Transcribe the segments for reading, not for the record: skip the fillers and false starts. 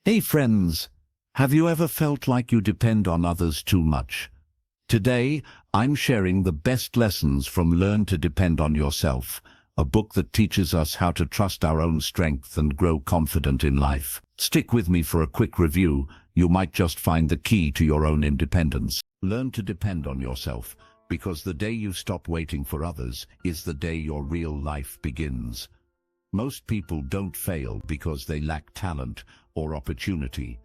Hey friends, have you ever felt like you depend on others too much? Today, I'm sharing the best lessons from Learn to Depend on Yourself, a book that teaches us how to trust our own strength and grow confident in life. Stick with me for a quick review. You might just find the key to your own independence. Learn to depend on yourself, because the day you stop waiting for others is the day your real life begins. Most people don't fail because they lack talent or opportunity.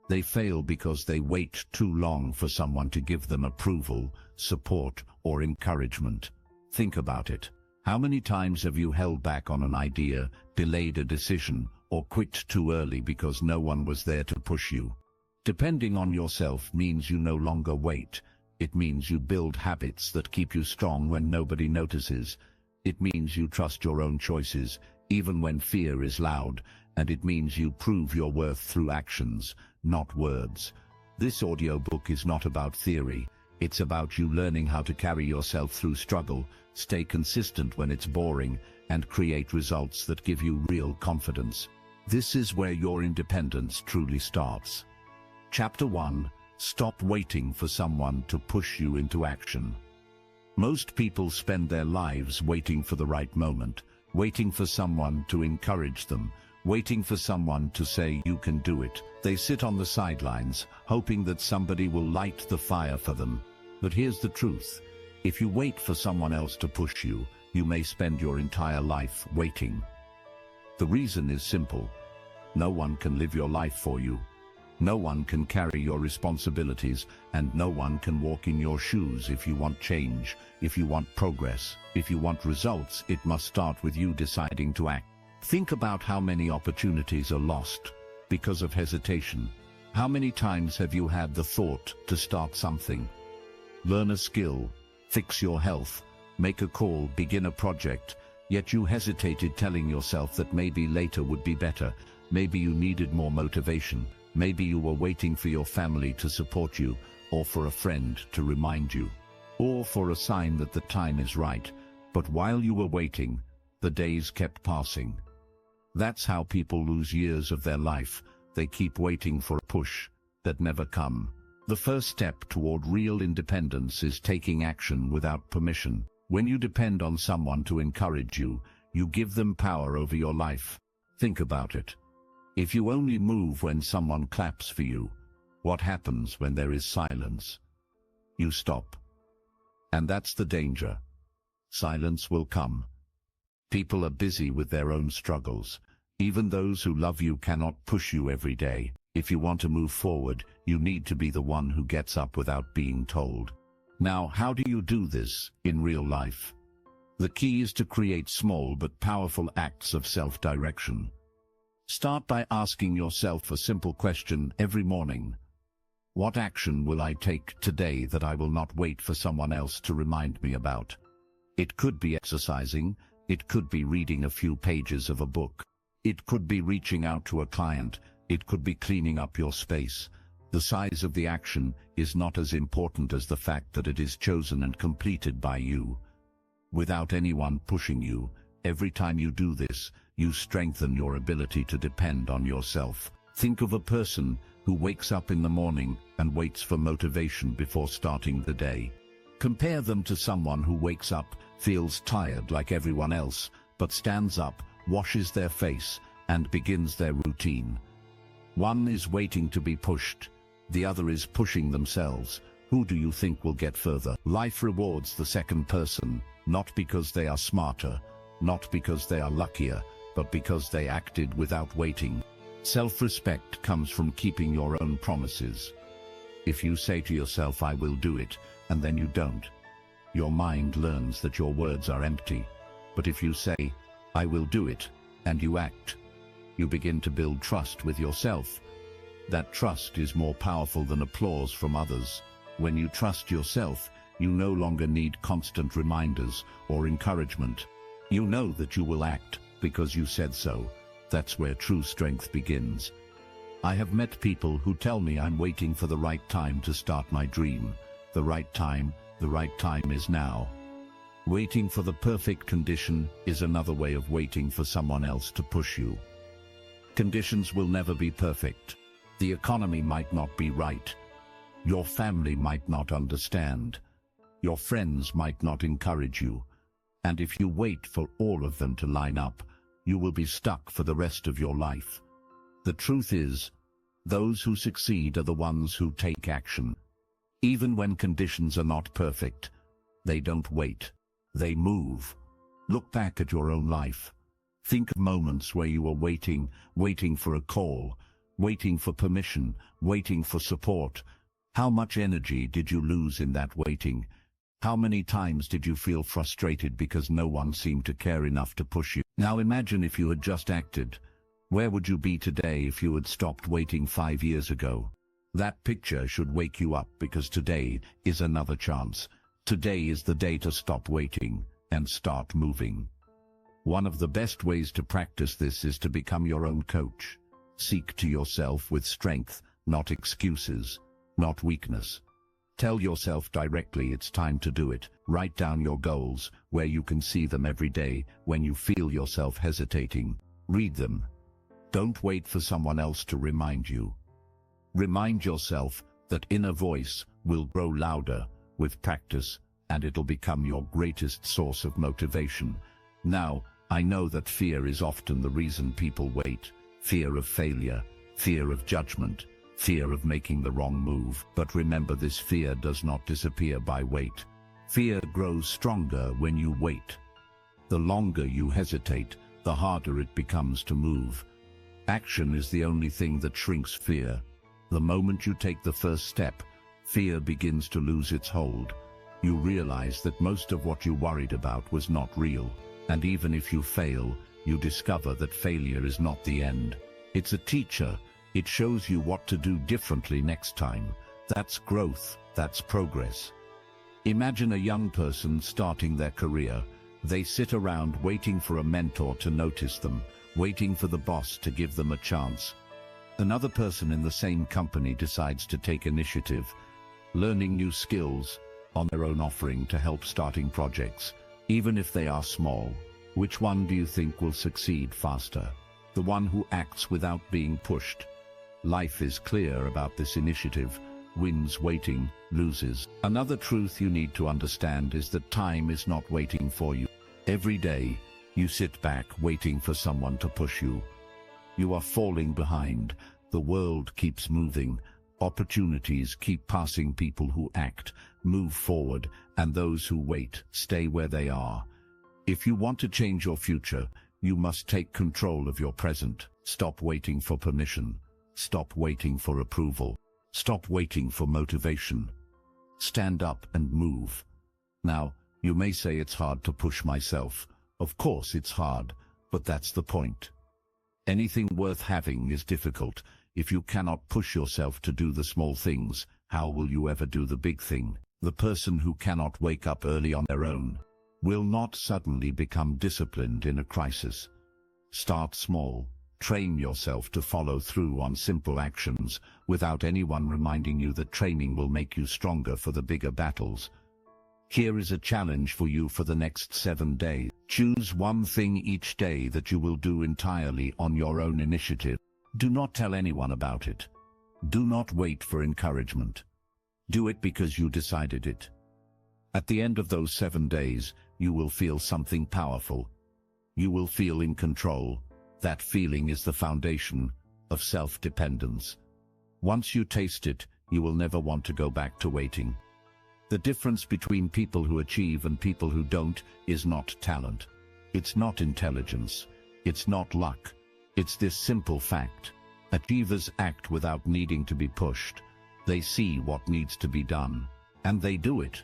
They fail because they wait too long for someone to give them approval, support, or encouragement. Think about it. How many times have you held back on an idea, delayed a decision, or quit too early because no one was there to push you? Depending on yourself means you no longer wait. It means you build habits that keep you strong when nobody notices. It means you trust your own choices, even when fear is loud, and it means you prove your worth through actions, not words. This audiobook is not about theory. It's about you learning how to carry yourself through struggle, stay consistent when it's boring, and create results that give you real confidence. This is where your independence truly starts. Chapter 1. Stop waiting for someone to push you into action. Most people spend their lives waiting for the right moment, waiting for someone to encourage them, waiting for someone to say you can do it. They sit on the sidelines, hoping that somebody will light the fire for them. But here's the truth. If you wait for someone else to push you, you may spend your entire life waiting. The reason is simple. No one can live your life for you. No one can carry your responsibilities, and no one can walk in your shoes. If you want change, if you want progress, if you want results, it must start with you deciding to act. Think about how many opportunities are lost because of hesitation. How many times have you had the thought to start something? Learn a skill, fix your health, make a call, begin a project, yet you hesitated, telling yourself that maybe later would be better, maybe you needed more motivation. Maybe you were waiting for your family to support you, or for a friend to remind you, or for a sign that the time is right. But while you were waiting, the days kept passing. That's how people lose years of their life. They keep waiting for a push that never comes. The first step toward real independence is taking action without permission. When you depend on someone to encourage you, you give them power over your life. Think about it. If you only move when someone claps for you, what happens when there is silence? You stop. And that's the danger. Silence will come. People are busy with their own struggles. Even those who love you cannot push you every day. If you want to move forward, you need to be the one who gets up without being told. Now, how do you do this in real life? The key is to create small but powerful acts of self-direction. Start by asking yourself a simple question every morning. What action will I take today that I will not wait for someone else to remind me about? It could be exercising, it could be reading a few pages of a book, it could be reaching out to a client, it could be cleaning up your space. The size of the action is not as important as the fact that it is chosen and completed by you. Without anyone pushing you, every time you do this, you strengthen your ability to depend on yourself. Think of a person who wakes up in the morning and waits for motivation before starting the day. Compare them to someone who wakes up, feels tired like everyone else, but stands up, washes their face, and begins their routine. One is waiting to be pushed. The other is pushing themselves. Who do you think will get further? Life rewards the second person, not because they are smarter, not because they are luckier, but because they acted without waiting. Self-respect comes from keeping your own promises. If you say to yourself, I will do it, and then you don't, your mind learns that your words are empty. But if you say, I will do it, and you act, you begin to build trust with yourself. That trust is more powerful than applause from others. When you trust yourself, you no longer need constant reminders or encouragement. You know that you will act because you said so. That's where true strength begins. I have met people who tell me I'm waiting for the right time to start my dream. The right time is now. Waiting for the perfect condition is another way of waiting for someone else to push you. Conditions will never be perfect. The economy might not be right. Your family might not understand. Your friends might not encourage you. And if you wait for all of them to line up, you will be stuck for the rest of your life. The truth is, those who succeed are the ones who take action. Even when conditions are not perfect, they don't wait. They move. Look back at your own life. Think of moments where you were waiting for a call, waiting for permission, waiting for support. How much energy did you lose in that waiting? How many times did you feel frustrated because no one seemed to care enough to push you? Now imagine if you had just acted. Where would you be today if you had stopped waiting 5 years ago? That picture should wake you up, because today is another chance. Today is the day to stop waiting and start moving. One of the best ways to practice this is to become your own coach. Seek to yourself with strength, not excuses, not weakness. Tell yourself directly it's time to do it. Write down your goals where you can see them every day. When you feel yourself hesitating, read them. Don't wait for someone else to remind you. Remind yourself that inner voice will grow louder with practice, and it'll become your greatest source of motivation. Now, I know that fear is often the reason people wait. Fear of failure, fear of judgment, fear of making the wrong move. But remember, this fear does not disappear by wait. Fear grows stronger when you wait. The longer you hesitate, the harder it becomes to move. Action is the only thing that shrinks fear. The moment you take the first step, fear begins to lose its hold. You realize that most of what you worried about was not real. And even if you fail, you discover that failure is not the end. It's a teacher. It shows you what to do differently next time. That's growth. That's progress. Imagine a young person starting their career. They sit around waiting for a mentor to notice them, waiting for the boss to give them a chance. Another person in the same company decides to take initiative, learning new skills on their own, offering to help starting projects, even if they are small. Which one do you think will succeed faster? The one who acts without being pushed. Life is clear about this initiative. Wins waiting, loses. Another truth you need to understand is that time is not waiting for you. Every day, you sit back waiting for someone to push you. You are falling behind. The world keeps moving. Opportunities keep passing. People who act move forward, and those who wait stay where they are. If you want to change your future, you must take control of your present. Stop waiting for permission. Stop waiting for approval. Stop waiting for motivation. Stand up and move. Now, you may say it's hard to push myself. Of course it's hard, but that's the point. Anything worth having is difficult. If you cannot push yourself to do the small things, how will you ever do the big thing? The person who cannot wake up early on their own will not suddenly become disciplined in a crisis. Start small. Train yourself to follow through on simple actions without anyone reminding you that training will make you stronger for the bigger battles. Here is a challenge for you for the next 7 days. Choose one thing each day that you will do entirely on your own initiative. Do not tell anyone about it. Do not wait for encouragement. Do it because you decided it. At the end of those 7 days, you will feel something powerful. You will feel in control. That feeling is the foundation of self-dependence. Once you taste it, you will never want to go back to waiting. The difference between people who achieve and people who don't is not talent. It's not intelligence. It's not luck. It's this simple fact. Achievers act without needing to be pushed. They see what needs to be done, and they do it.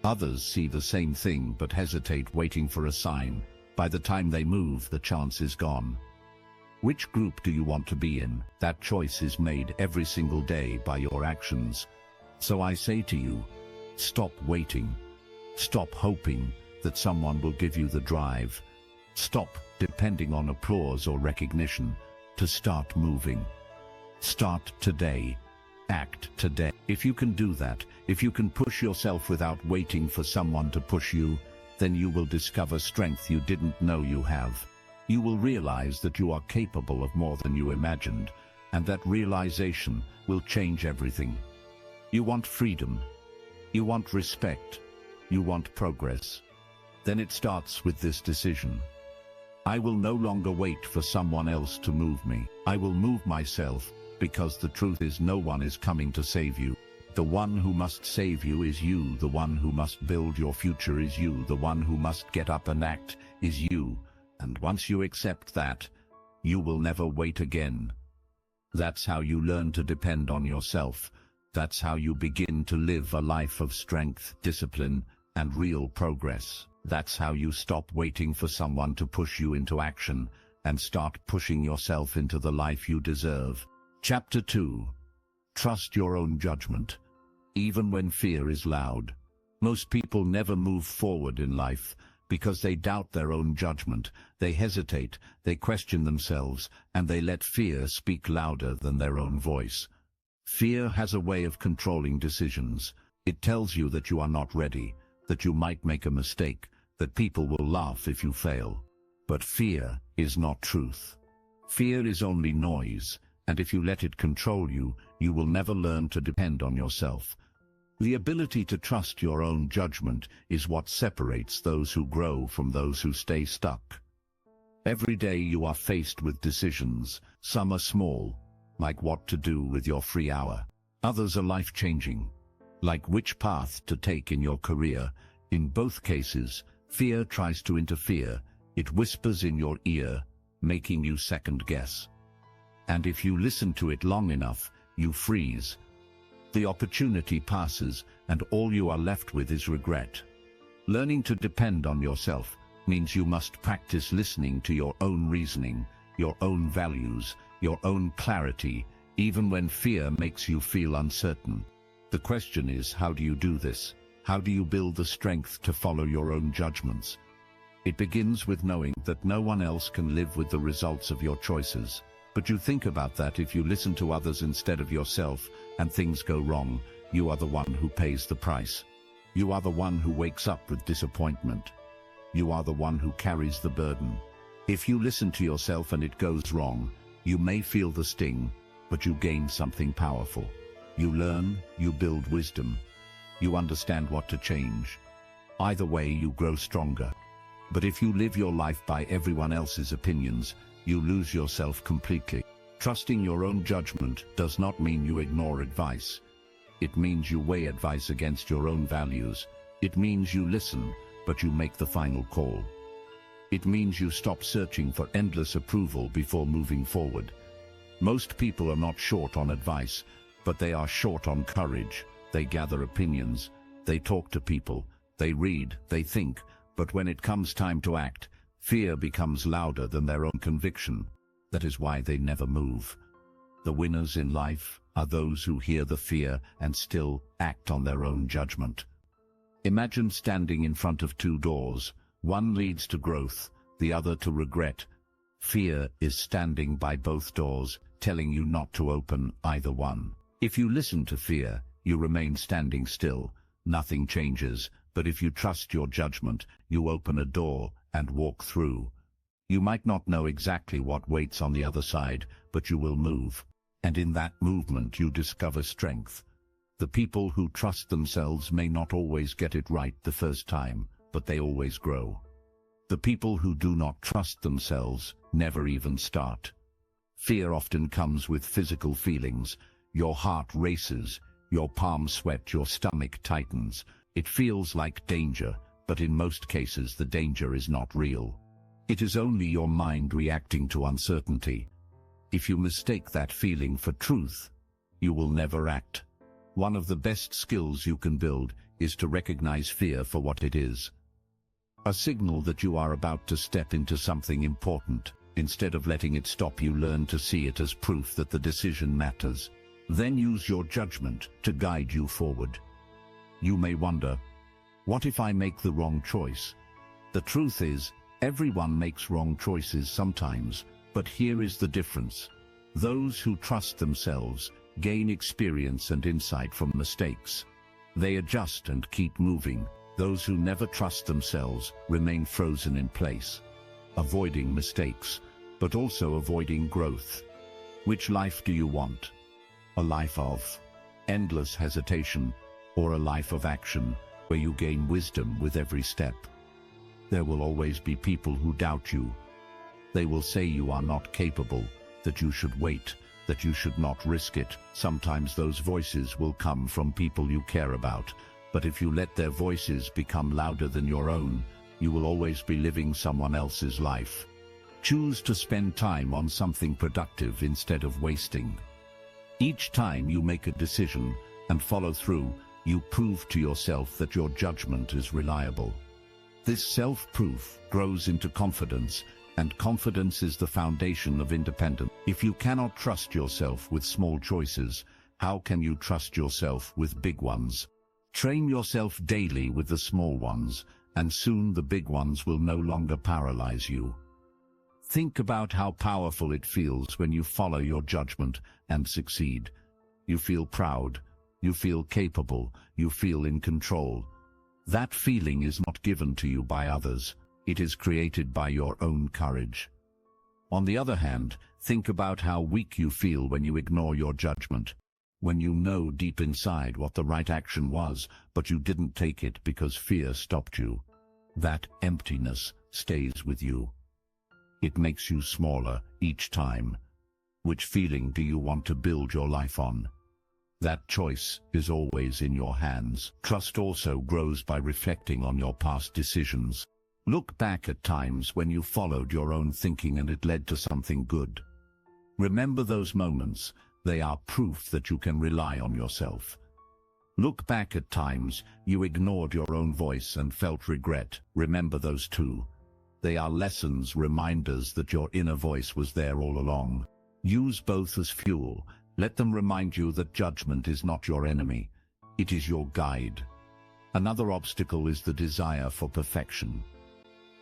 Others see the same thing but hesitate, waiting for a sign. By the time they move, the chance is gone. Which group do you want to be in? That choice is made every single day by your actions. So I say to you, stop waiting. Stop hoping that someone will give you the drive. Stop depending on applause or recognition to start moving. Start today. Act today. If you can do that, if you can push yourself without waiting for someone to push you, then you will discover strength you didn't know you have. You will realize that you are capable of more than you imagined. and that realization will change everything. You want freedom. You want respect. You want progress. Then it starts with this decision. I will no longer wait for someone else to move me. I will move myself, because the truth is no one is coming to save you. The one who must save you is you. The one who must build your future is you. The one who must get up and act is you. And once you accept that, you will never wait again. That's how you learn to depend on yourself. That's how you begin to live a life of strength, discipline, and real progress. That's how you stop waiting for someone to push you into action and start pushing yourself into the life you deserve. Chapter 2. Trust your own judgment, even when fear is loud. Most people never move forward in life because they doubt their own judgment. They hesitate, they question themselves, and they let fear speak louder than their own voice. Fear has a way of controlling decisions. It tells you that you are not ready, that you might make a mistake, that people will laugh if you fail. But fear is not truth. Fear is only noise, and if you let it control you, you will never learn to depend on yourself. The ability to trust your own judgment is what separates those who grow from those who stay stuck. Every day you are faced with decisions. Some are small, like what to do with your free hour. Others are life-changing, like which path to take in your career. In both cases, fear tries to interfere. It whispers in your ear, making you second-guess. And if you listen to it long enough, you freeze. The opportunity passes, and all you are left with is regret. Learning to depend on yourself means you must practice listening to your own reasoning, your own values, your own clarity, even when fear makes you feel uncertain. The question is, how do you do this? How do you build the strength to follow your own judgments? It begins with knowing that no one else can live with the results of your choices. But you think about that: if you listen to others instead of yourself and things go wrong, you are the one who pays the price. You are the one who wakes up with disappointment. You are the one who carries the burden. If you listen to yourself and it goes wrong, you may feel the sting, but you gain something powerful. You learn, you build wisdom. You understand what to change. Either way, you grow stronger. But if you live your life by everyone else's opinions, you lose yourself completely. Trusting your own judgment does not mean you ignore advice. It means you weigh advice against your own values. It means you listen, but you make the final call. It means you stop searching for endless approval before moving forward. Most people are not short on advice, but they are short on courage. They gather opinions, they talk to people, they read, they think, but when it comes time to act, fear becomes louder than their own conviction. That is why they never move. The winners in life are those who hear the fear and still act on their own judgment. Imagine standing in front of two doors. One leads to growth, the other to regret. Fear is standing by both doors, telling you not to open either one. If you listen to fear, you remain standing still. Nothing changes, but if you trust your judgment, you open a door and walk through. You might not know exactly what waits on the other side, but you will move. And in that movement you discover strength. The people who trust themselves may not always get it right the first time, but they always grow. The people who do not trust themselves never even start. Fear often comes with physical feelings. Your heart races, your palms sweat, your stomach tightens. It feels like danger, but in most cases the danger is not real. It is only your mind reacting to uncertainty. If you mistake that feeling for truth, you will never act. One of the best skills you can build is to recognize fear for what it is. A signal that you are about to step into something important. Instead of letting it stop you, learn to see it as proof that the decision matters. Then use your judgment to guide you forward. You may wonder, what if I make the wrong choice? The truth is, everyone makes wrong choices sometimes, but here is the difference. Those who trust themselves gain experience and insight from mistakes. They adjust and keep moving. Those who never trust themselves remain frozen in place, avoiding mistakes, but also avoiding growth. Which life do you want? A life of endless hesitation, or a life of action where you gain wisdom with every step? There will always be people who doubt you. They will say you are not capable, that you should wait, that you should not risk it. Sometimes those voices will come from people you care about, but if you let their voices become louder than your own, you will always be living someone else's life. Choose to spend time on something productive instead of wasting. Each time you make a decision and follow through, you prove to yourself that your judgment is reliable. This self-proof grows into confidence, and confidence is the foundation of independence. If you cannot trust yourself with small choices, how can you trust yourself with big ones? Train yourself daily with the small ones, and soon the big ones will no longer paralyze you. Think about how powerful it feels when you follow your judgment and succeed. You feel proud, you feel capable, you feel in control. That feeling is not given to you by others. It is created by your own courage. On the other hand, think about how weak you feel when you ignore your judgment. When you know deep inside what the right action was, but you didn't take it because fear stopped you. That emptiness stays with you. It makes you smaller each time. Which feeling do you want to build your life on? That choice is always in your hands. Trust also grows by reflecting on your past decisions. Look back at times when you followed your own thinking and it led to something good. Remember those moments. They are proof that you can rely on yourself. Look back at times you ignored your own voice and felt regret. Remember those too. They are lessons, reminders that your inner voice was there all along. Use both as fuel. Let them remind you that judgment is not your enemy. It is your guide. Another obstacle is the desire for perfection.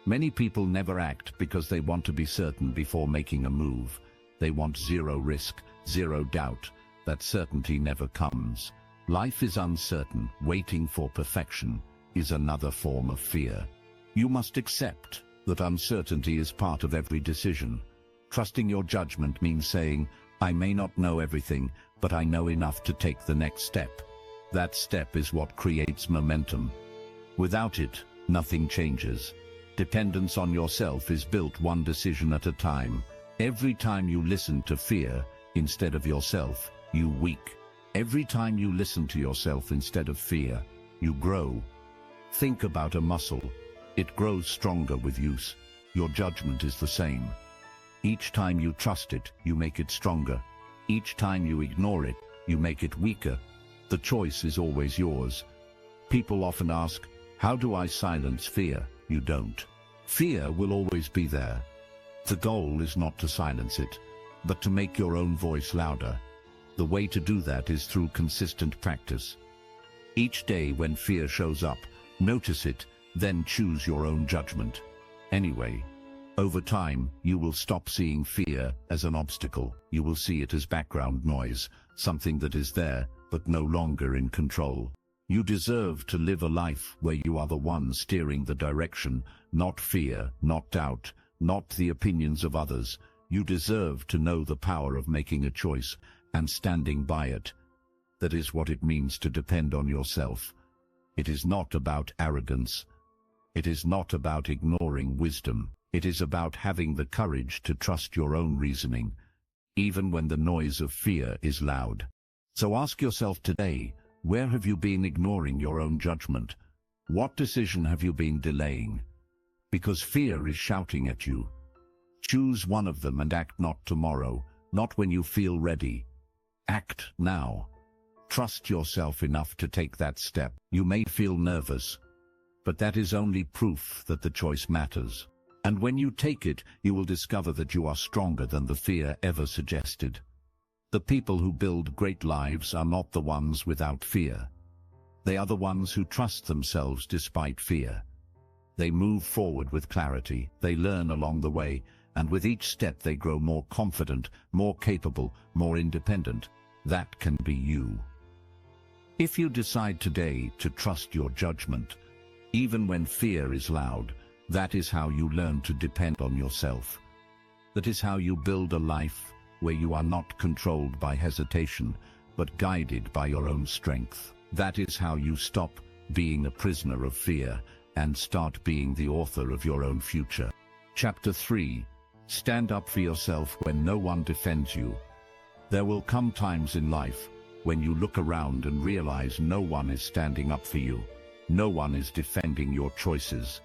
Many people never act because they want to be certain before making a move. They want zero risk, zero doubt. That certainty never comes. Life is uncertain. Waiting for perfection is another form of fear. You must accept that uncertainty is part of every decision. Trusting your judgment means saying, I may not know everything, but I know enough to take the next step. That step is what creates momentum. Without it, nothing changes. Dependence on yourself is built one decision at a time. Every time you listen to fear instead of yourself, you weak. Every time you listen to yourself instead of fear, you grow. Think about a muscle. It grows stronger with use. Your judgment is the same. Each time you trust it, you make it stronger. Each time you ignore it, you make it weaker. The choice is always yours. People often ask, how do I silence fear? You don't. Fear will always be there. The goal is not to silence it, but to make your own voice louder. The way to do that is through consistent practice. Each day when fear shows up, notice it, then choose your own judgment. Anyway, over time, you will stop seeing fear as an obstacle. You will see it as background noise, something that is there, but no longer in control. You deserve to live a life where you are the one steering the direction, not fear, not doubt, not the opinions of others. You deserve to know the power of making a choice and standing by it. That is what it means to depend on yourself. It is not about arrogance. It is not about ignoring wisdom. It is about having the courage to trust your own reasoning, even when the noise of fear is loud. So ask yourself today, where have you been ignoring your own judgment? What decision have you been delaying? Because fear is shouting at you. Choose one of them and act, not tomorrow, not when you feel ready. Act now. Trust yourself enough to take that step. You may feel nervous, but that is only proof that the choice matters. And when you take it, you will discover that you are stronger than the fear ever suggested. The people who build great lives are not the ones without fear. They are the ones who trust themselves despite fear. They move forward with clarity, they learn along the way, and with each step they grow more confident, more capable, more independent. That can be you. If you decide today to trust your judgment, even when fear is loud, that is how you learn to depend on yourself. That is how you build a life where you are not controlled by hesitation, but guided by your own strength. That is how you stop being a prisoner of fear and start being the author of your own future. Chapter 3. Stand up for yourself when no one defends you. There will come times in life when you look around and realize no one is standing up for you. No one is defending your choices.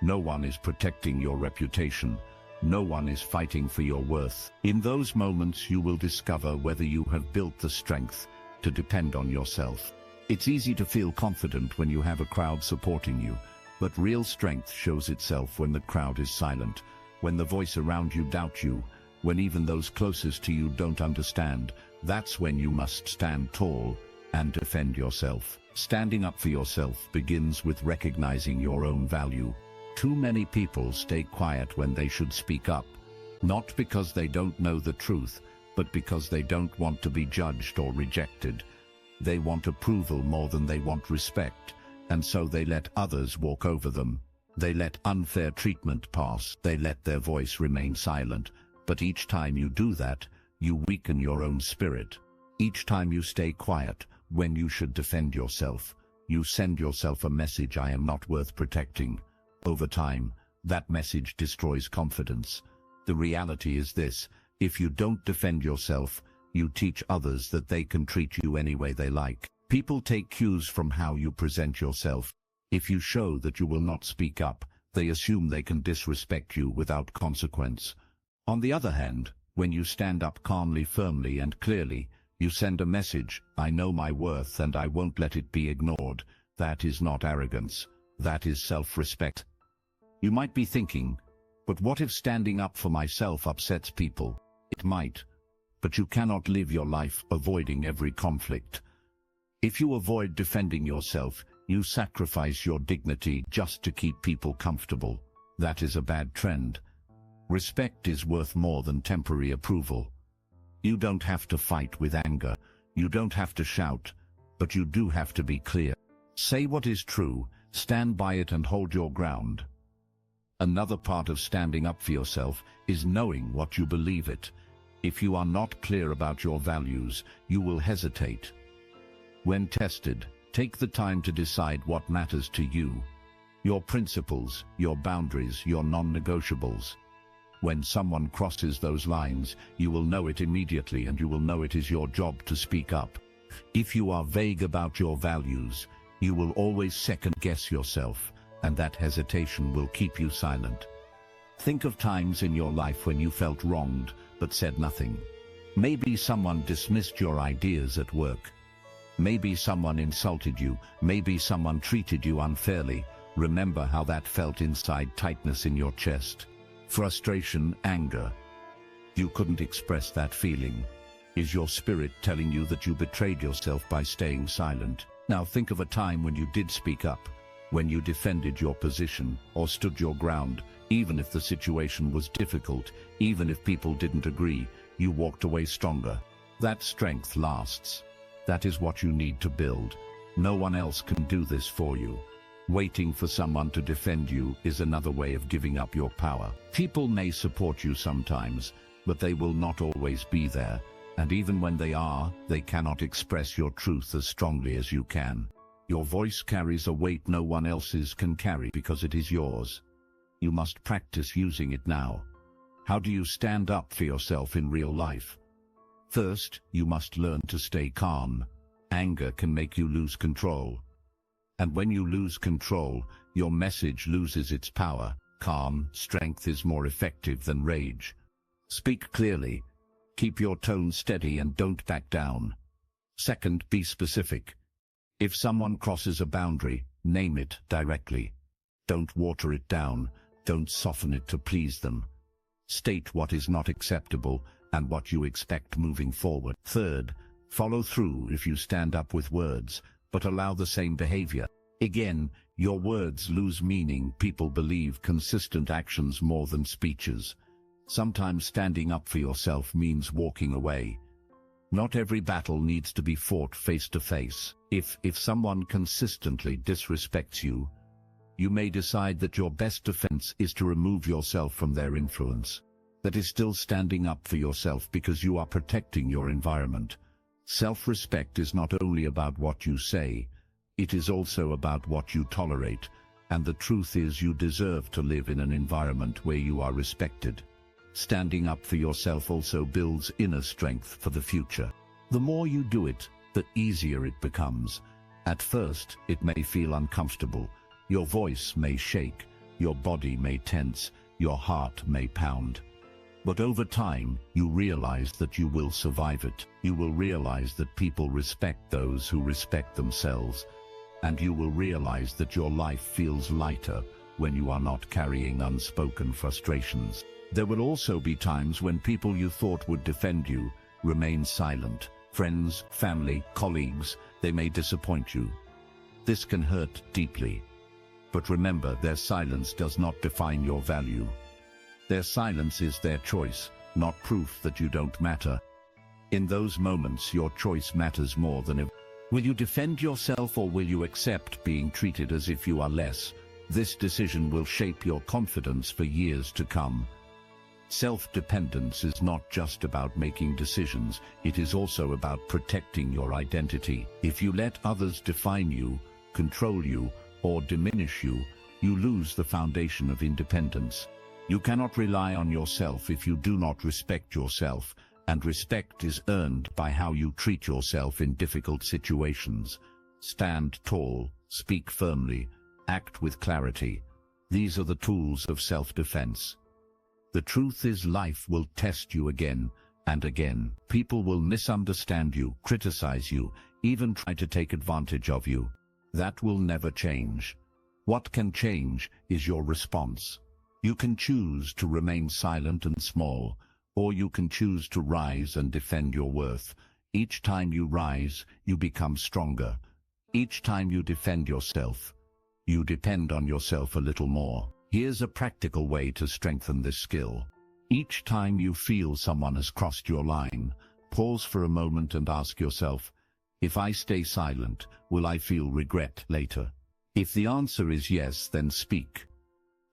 No one is protecting your reputation. No one is fighting for your worth. In those moments, you will discover whether you have built the strength to depend on yourself. It's easy to feel confident when you have a crowd supporting you, but real strength shows itself when the crowd is silent, when the voice around you doubts you, when even those closest to you don't understand. That's when you must stand tall and defend yourself. Standing up for yourself begins with recognizing your own value. Too many people stay quiet when they should speak up, not because they don't know the truth, but because they don't want to be judged or rejected. They want approval more than they want respect, and so they let others walk over them. They let unfair treatment pass. They let their voice remain silent. But each time you do that, you weaken your own spirit. Each time you stay quiet when you should defend yourself, you send yourself a message: I am not worth protecting. Over time, that message destroys confidence. The reality is this: if you don't defend yourself, you teach others that they can treat you any way they like. People take cues from how you present yourself. If you show that you will not speak up, they assume they can disrespect you without consequence. On the other hand, when you stand up calmly, firmly, and clearly, you send a message: I know my worth and I won't let it be ignored. That is not arrogance. That is self-respect. You might be thinking, but what if standing up for myself upsets people? It might, but you cannot live your life avoiding every conflict. If you avoid defending yourself, you sacrifice your dignity just to keep people comfortable. That is a bad trend. Respect is worth more than temporary approval. You don't have to fight with anger. You don't have to shout, but you do have to be clear. Say what is true, stand by it, and hold your ground. Another part of standing up for yourself is knowing what you believe it. If you are not clear about your values, you will hesitate. When tested, take the time to decide what matters to you. Your principles, your boundaries, your non-negotiables. When someone crosses those lines, you will know it immediately, and you will know it is your job to speak up. If you are vague about your values, you will always second-guess yourself, and that hesitation will keep you silent. Think of times in your life when you felt wronged but said nothing. Maybe someone dismissed your ideas at work. Maybe someone insulted you. Maybe someone treated you unfairly. Remember how that felt inside: tightness in your chest, frustration, anger. You couldn't express that feeling. Is your spirit telling you that you betrayed yourself by staying silent? Now think of a time when you did speak up, when you defended your position or stood your ground, even if the situation was difficult, even if people didn't agree. You walked away stronger. That strength lasts. That is what you need to build. No one else can do this for you. Waiting for someone to defend you is another way of giving up your power. People may support you sometimes, but they will not always be there. And even when they are, they cannot express your truth as strongly as you can. Your voice carries a weight no one else's can carry because it is yours. You must practice using it now. How do you stand up for yourself in real life? First, you must learn to stay calm. Anger can make you lose control. And when you lose control, your message loses its power. Calm strength is more effective than rage. Speak clearly. Keep your tone steady and don't back down. Second, be specific. If someone crosses a boundary, name it directly. Don't water it down. Don't soften it to please them. State what is not acceptable and what you expect moving forward. Third, follow through. If you stand up with words, but allow the same behavior, again, your words lose meaning. People believe consistent actions more than speeches. Sometimes standing up for yourself means walking away. Not every battle needs to be fought face to face. If someone consistently disrespects you, you may decide that your best defense is to remove yourself from their influence. That is still standing up for yourself because you are protecting your environment. Self-respect is not only about what you say, it is also about what you tolerate, and the truth is you deserve to live in an environment where you are respected. Standing up for yourself also builds inner strength for the future. The more you do it, the easier it becomes. At first, it may feel uncomfortable. Your voice may shake, your body may tense, your heart may pound. But over time, you realize that you will survive it. You will realize that people respect those who respect themselves. And you will realize that your life feels lighter when you are not carrying unspoken frustrations. There will also be times when people you thought would defend you remain silent. Friends, family, colleagues, they may disappoint you. This can hurt deeply. But remember, their silence does not define your value. Their silence is their choice, not proof that you don't matter. In those moments, your choice matters more than ever. Will you defend yourself or will you accept being treated as if you are less? This decision will shape your confidence for years to come. Self-dependence is not just about making decisions, it is also about protecting your identity. If you let others define you, control you, or diminish you, you lose the foundation of independence. You cannot rely on yourself if you do not respect yourself, and respect is earned by how you treat yourself in difficult situations. Stand tall, speak firmly, act with clarity. These are the tools of self-defense. The truth is, life will test you again and again. People will misunderstand you, criticize you, even try to take advantage of you. That will never change. What can change is your response. You can choose to remain silent and small, or you can choose to rise and defend your worth. Each time you rise, you become stronger. Each time you defend yourself, you depend on yourself a little more. Here's a practical way to strengthen this skill. Each time you feel someone has crossed your line, pause for a moment and ask yourself, if I stay silent, will I feel regret later? If the answer is yes, then speak.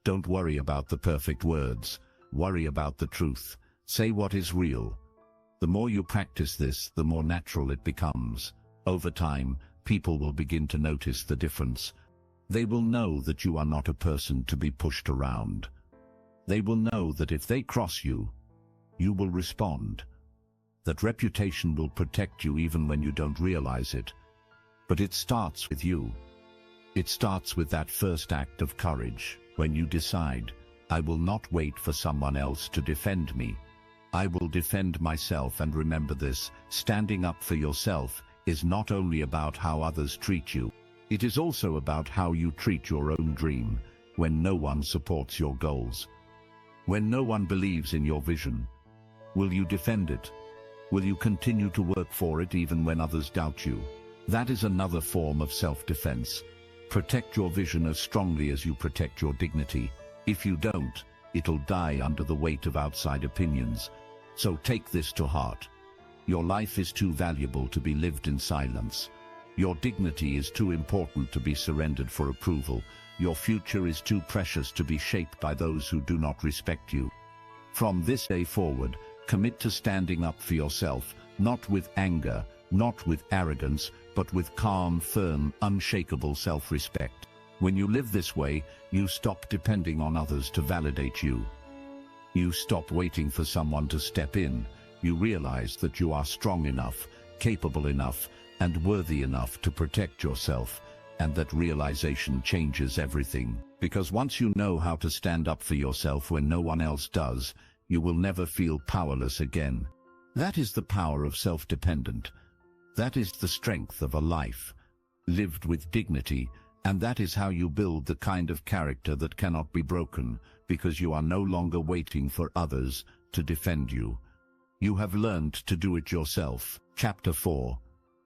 Don't worry about the perfect words. Worry about the truth. Say what is real. The more you practice this, the more natural it becomes. Over time, people will begin to notice the difference. They will know that you are not a person to be pushed around. They will know that if they cross you, you will respond. That reputation will protect you even when you don't realize it. But it starts with you. It starts with that first act of courage, when you decide, I will not wait for someone else to defend me. I will defend myself. And remember this, standing up for yourself is not only about how others treat you, it is also about how you treat your own dream when no one supports your goals. When no one believes in your vision, will you defend it? Will you continue to work for it even when others doubt you? That is another form of self-defense. Protect your vision as strongly as you protect your dignity. If you don't, it'll die under the weight of outside opinions. So take this to heart. Your life is too valuable to be lived in silence. Your dignity is too important to be surrendered for approval. Your future is too precious to be shaped by those who do not respect you. From this day forward, commit to standing up for yourself, not with anger, not with arrogance, but with calm, firm, unshakable self-respect. When you live this way, you stop depending on others to validate you. You stop waiting for someone to step in. You realize that you are strong enough, capable enough, and worthy enough to protect yourself, and that realization changes everything. Because once you know how to stand up for yourself when no one else does, you will never feel powerless again. That is the power of self-dependent. That is the strength of a life lived with dignity, and that is how you build the kind of character that cannot be broken, because you are no longer waiting for others to defend you. You have learned to do it yourself. Chapter 4.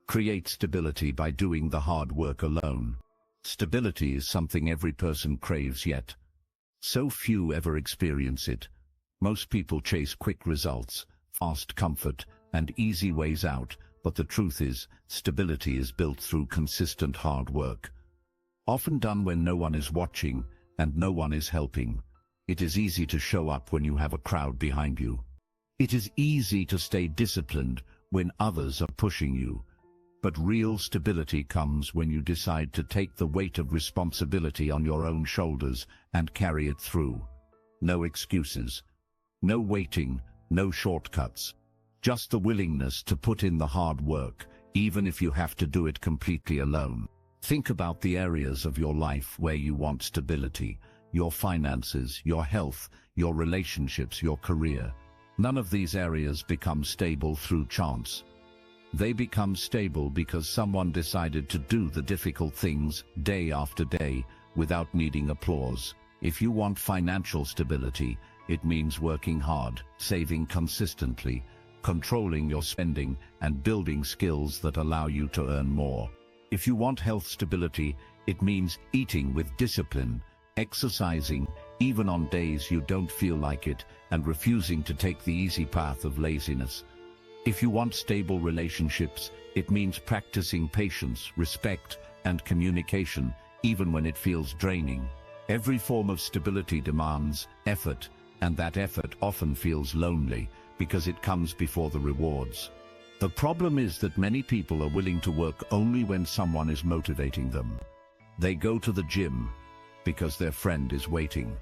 Create stability by doing the hard work alone. Stability is something every person craves, yet so few ever experience it. Most people chase quick results, fast comfort, and easy ways out, but the truth is, stability is built through consistent hard work. Often done when no one is watching and no one is helping. It is easy to show up when you have a crowd behind you. It is easy to stay disciplined when others are pushing you. But real stability comes when you decide to take the weight of responsibility on your own shoulders and carry it through. No excuses. No waiting, no shortcuts. Just the willingness to put in the hard work, even if you have to do it completely alone. Think about the areas of your life where you want stability. Your finances, your health, your relationships, your career. None of these areas become stable through chance. They become stable because someone decided to do the difficult things day after day without needing applause. If you want financial stability, it means working hard, saving consistently, controlling your spending, and building skills that allow you to earn more. If you want health stability, it means eating with discipline, exercising, even on days you don't feel like it, and refusing to take the easy path of laziness. If you want stable relationships, it means practicing patience, respect, and communication, even when it feels draining. Every form of stability demands effort, and that effort often feels lonely because it comes before the rewards. The problem is that many people are willing to work only when someone is motivating them. They go to the gym because their friend is waiting.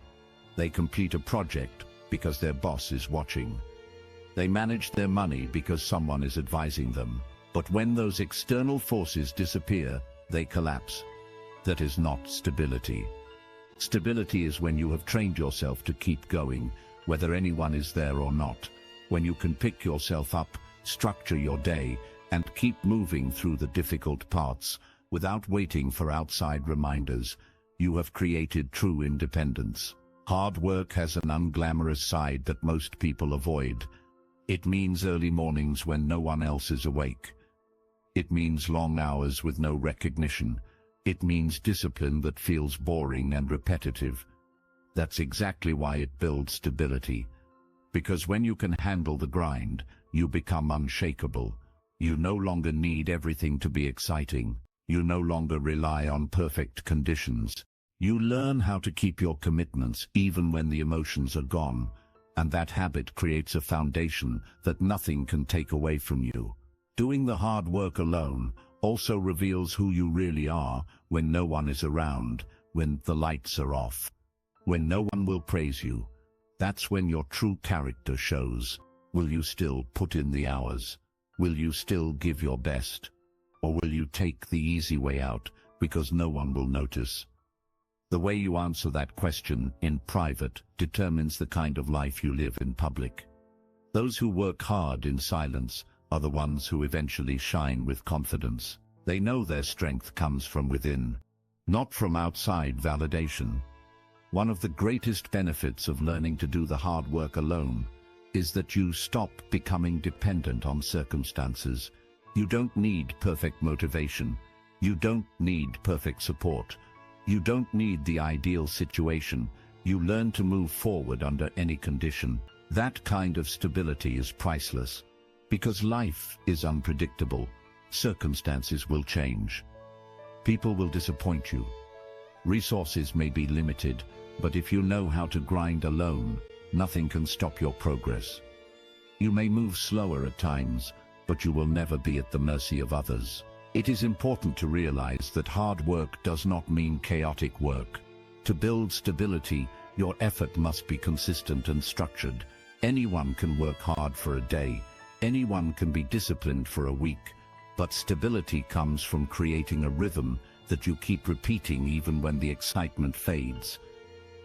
They complete a project because their boss is watching. They manage their money because someone is advising them. But when those external forces disappear, they collapse. That is not stability. Stability is when you have trained yourself to keep going, whether anyone is there or not. When you can pick yourself up, structure your day, and keep moving through the difficult parts without waiting for outside reminders, you have created true independence. Hard work has an unglamorous side that most people avoid. It means early mornings when no one else is awake. It means long hours with no recognition. It means discipline that feels boring and repetitive. That's exactly why it builds stability. Because when you can handle the grind, you become unshakable. You no longer need everything to be exciting. You no longer rely on perfect conditions. You learn how to keep your commitments even when the emotions are gone. And that habit creates a foundation that nothing can take away from you. Doing the hard work alone also reveals who you really are when no one is around, when the lights are off, when no one will praise you. That's when your true character shows. Will you still put in the hours? Will you still give your best? Or will you take the easy way out because no one will notice? The way you answer that question in private determines the kind of life you live in public. Those who work hard in silence are the ones who eventually shine with confidence. They know their strength comes from within, not from outside validation. One of the greatest benefits of learning to do the hard work alone is that you stop becoming dependent on circumstances. You don't need perfect motivation. You don't need perfect support. You don't need the ideal situation. You learn to move forward under any condition. That kind of stability is priceless. Because life is unpredictable. Circumstances will change. People will disappoint you. Resources may be limited, but if you know how to grind alone, nothing can stop your progress. You may move slower at times, but you will never be at the mercy of others. It is important to realize that hard work does not mean chaotic work. To build stability, your effort must be consistent and structured. Anyone can work hard for a day. Anyone can be disciplined for a week. But stability comes from creating a rhythm that you keep repeating even when the excitement fades.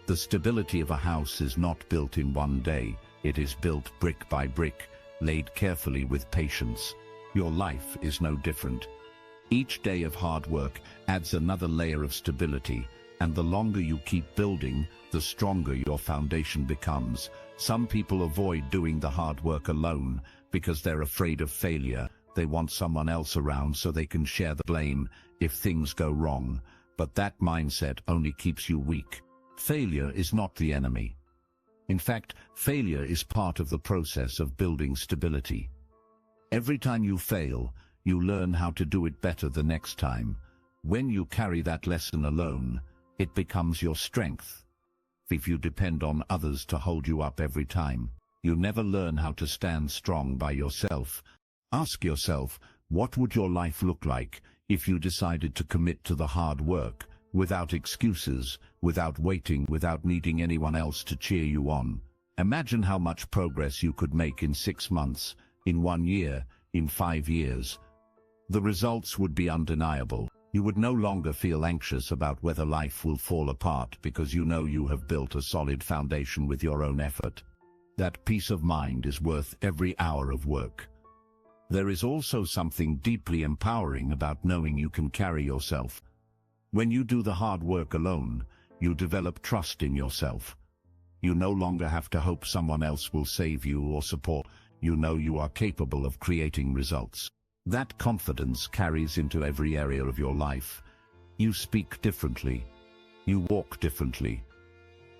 The stability of a house is not built in one day. It is built brick by brick, laid carefully with patience. Your life is no different. Each day of hard work adds another layer of stability, and the longer you keep building, the stronger your foundation becomes. Some people avoid doing the hard work alone because they're afraid of failure. They want someone else around so they can share the blame if things go wrong. But that mindset only keeps you weak. Failure is not the enemy. In fact, failure is part of the process of building stability. Every time you fail, you learn how to do it better the next time. When you carry that lesson alone, it becomes your strength. if you depend on others to hold you up every time. You never learn how to stand strong by yourself. Ask yourself, what would your life look like if you decided to commit to the hard work, without excuses, without waiting, without needing anyone else to cheer you on? Imagine how much progress you could make in 6 months, in 1 year, in 5 years. The results would be undeniable. You would no longer feel anxious about whether life will fall apart because you know you have built a solid foundation with your own effort. That peace of mind is worth every hour of work. There is also something deeply empowering about knowing you can carry yourself. When you do the hard work alone, you develop trust in yourself. You no longer have to hope someone else will save you or support. You know you are capable of creating results. That confidence carries into every area of your life. You speak differently. You walk differently.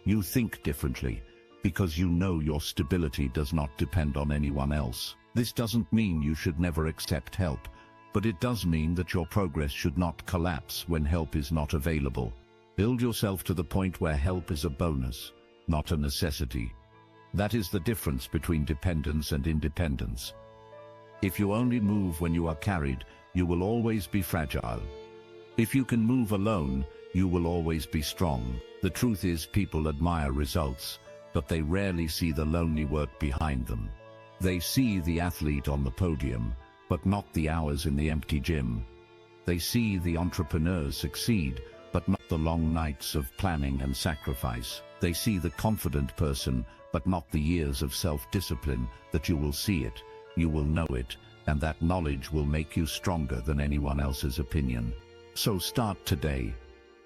You think differently, because you know your stability does not depend on anyone else. This doesn't mean you should never accept help, but it does mean that your progress should not collapse when help is not available. Build yourself to the point where help is a bonus, not a necessity. That is the difference between dependence and independence. If you only move when you are carried, you will always be fragile. If you can move alone, you will always be strong. The truth is, people admire results, but they rarely see the lonely work behind them. They see the athlete on the podium, but not the hours in the empty gym. They see the entrepreneurs succeed, but not the long nights of planning and sacrifice. They see the confident person, but not the years of self-discipline. That you will see it, you will know it, and that knowledge will make you stronger than anyone else's opinion. So start today.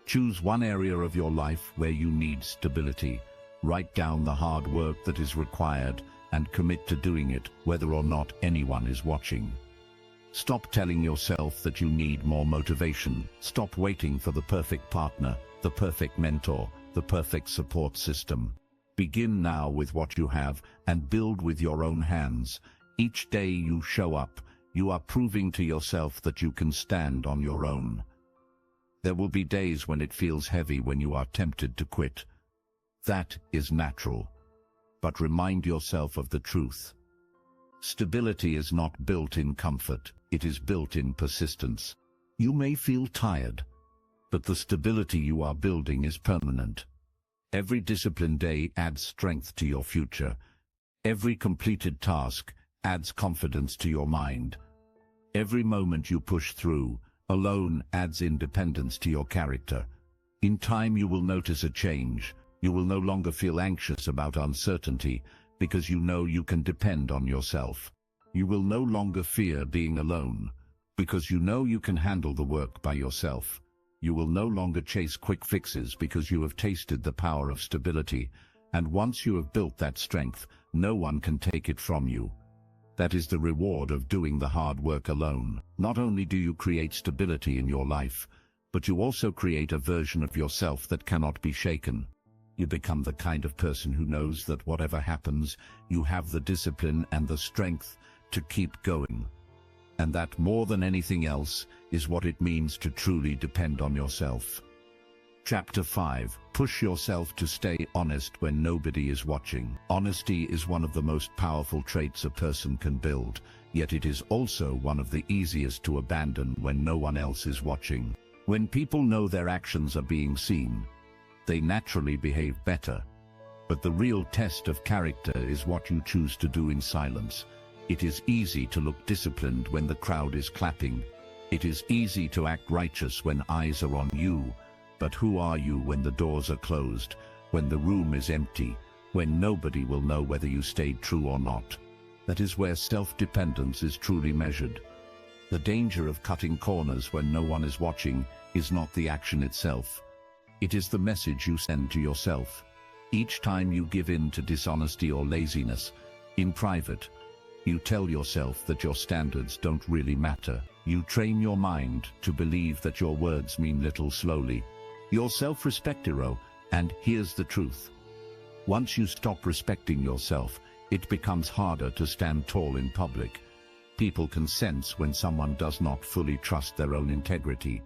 Choose one area of your life where you need stability. Write down the hard work that is required and commit to doing it, whether or not anyone is watching. Stop telling yourself that you need more motivation. Stop waiting for the perfect partner, the perfect mentor, the perfect support system. Begin now with what you have and build with your own hands. Each day you show up, you are proving to yourself that you can stand on your own. There will be days when it feels heavy, when you are tempted to quit. That is natural. But remind yourself of the truth. Stability is not built in comfort, it is built in persistence. You may feel tired, but the stability you are building is permanent. Every disciplined day adds strength to your future. Every completed task adds confidence to your mind. Every moment you push through alone adds independence to your character. In time you will notice a change. You will no longer feel anxious about uncertainty because you know you can depend on yourself. You will no longer fear being alone because you know you can handle the work by yourself. You will no longer chase quick fixes because you have tasted the power of stability, and once you have built that strength, no one can take it from you. That is the reward of doing the hard work alone. Not only do you create stability in your life, but you also create a version of yourself that cannot be shaken. You become the kind of person who knows that whatever happens, you have the discipline and the strength to keep going. And that, more than anything else, is what it means to truly depend on yourself. Chapter 5. Push yourself to stay honest when nobody is watching. Honesty is one of the most powerful traits a person can build, yet it is also one of the easiest to abandon when no one else is watching. When people know their actions are being seen, they naturally behave better. But the real test of character is what you choose to do in silence. It is easy to look disciplined when the crowd is clapping. It is easy to act righteous when eyes are on you. But who are you when the doors are closed, when the room is empty, when nobody will know whether you stayed true or not? That is where self-dependence is truly measured. The danger of cutting corners when no one is watching is not the action itself. It is the message you send to yourself. Each time you give in to dishonesty or laziness, in private, you tell yourself that your standards don't really matter. You train your mind to believe that your words mean little. Slowly, your self-respect erodes, and here's the truth. Once you stop respecting yourself, it becomes harder to stand tall in public. People can sense when someone does not fully trust their own integrity.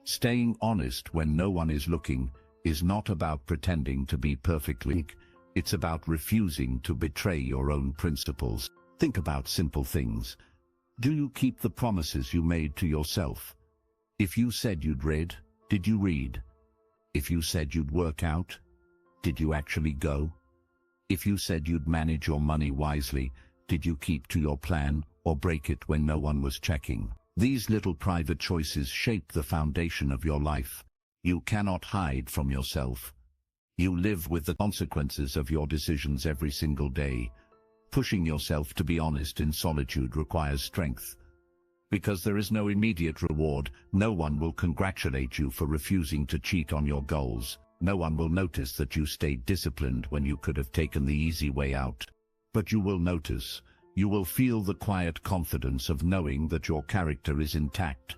Staying honest when no one is looking is not about pretending to be perfectly. It's about refusing to betray your own principles. Think about simple things. Do you keep the promises you made to yourself? If you said you'd read, did you read? If you said you'd work out, did you actually go? If you said you'd manage your money wisely, did you keep to your plan or break it when no one was checking? These little private choices shape the foundation of your life. You cannot hide from yourself. You live with the consequences of your decisions every single day. Pushing yourself to be honest in solitude requires strength. Because there is no immediate reward, no one will congratulate you for refusing to cheat on your goals. No one will notice that you stayed disciplined when you could have taken the easy way out. But you will notice. You will feel the quiet confidence of knowing that your character is intact.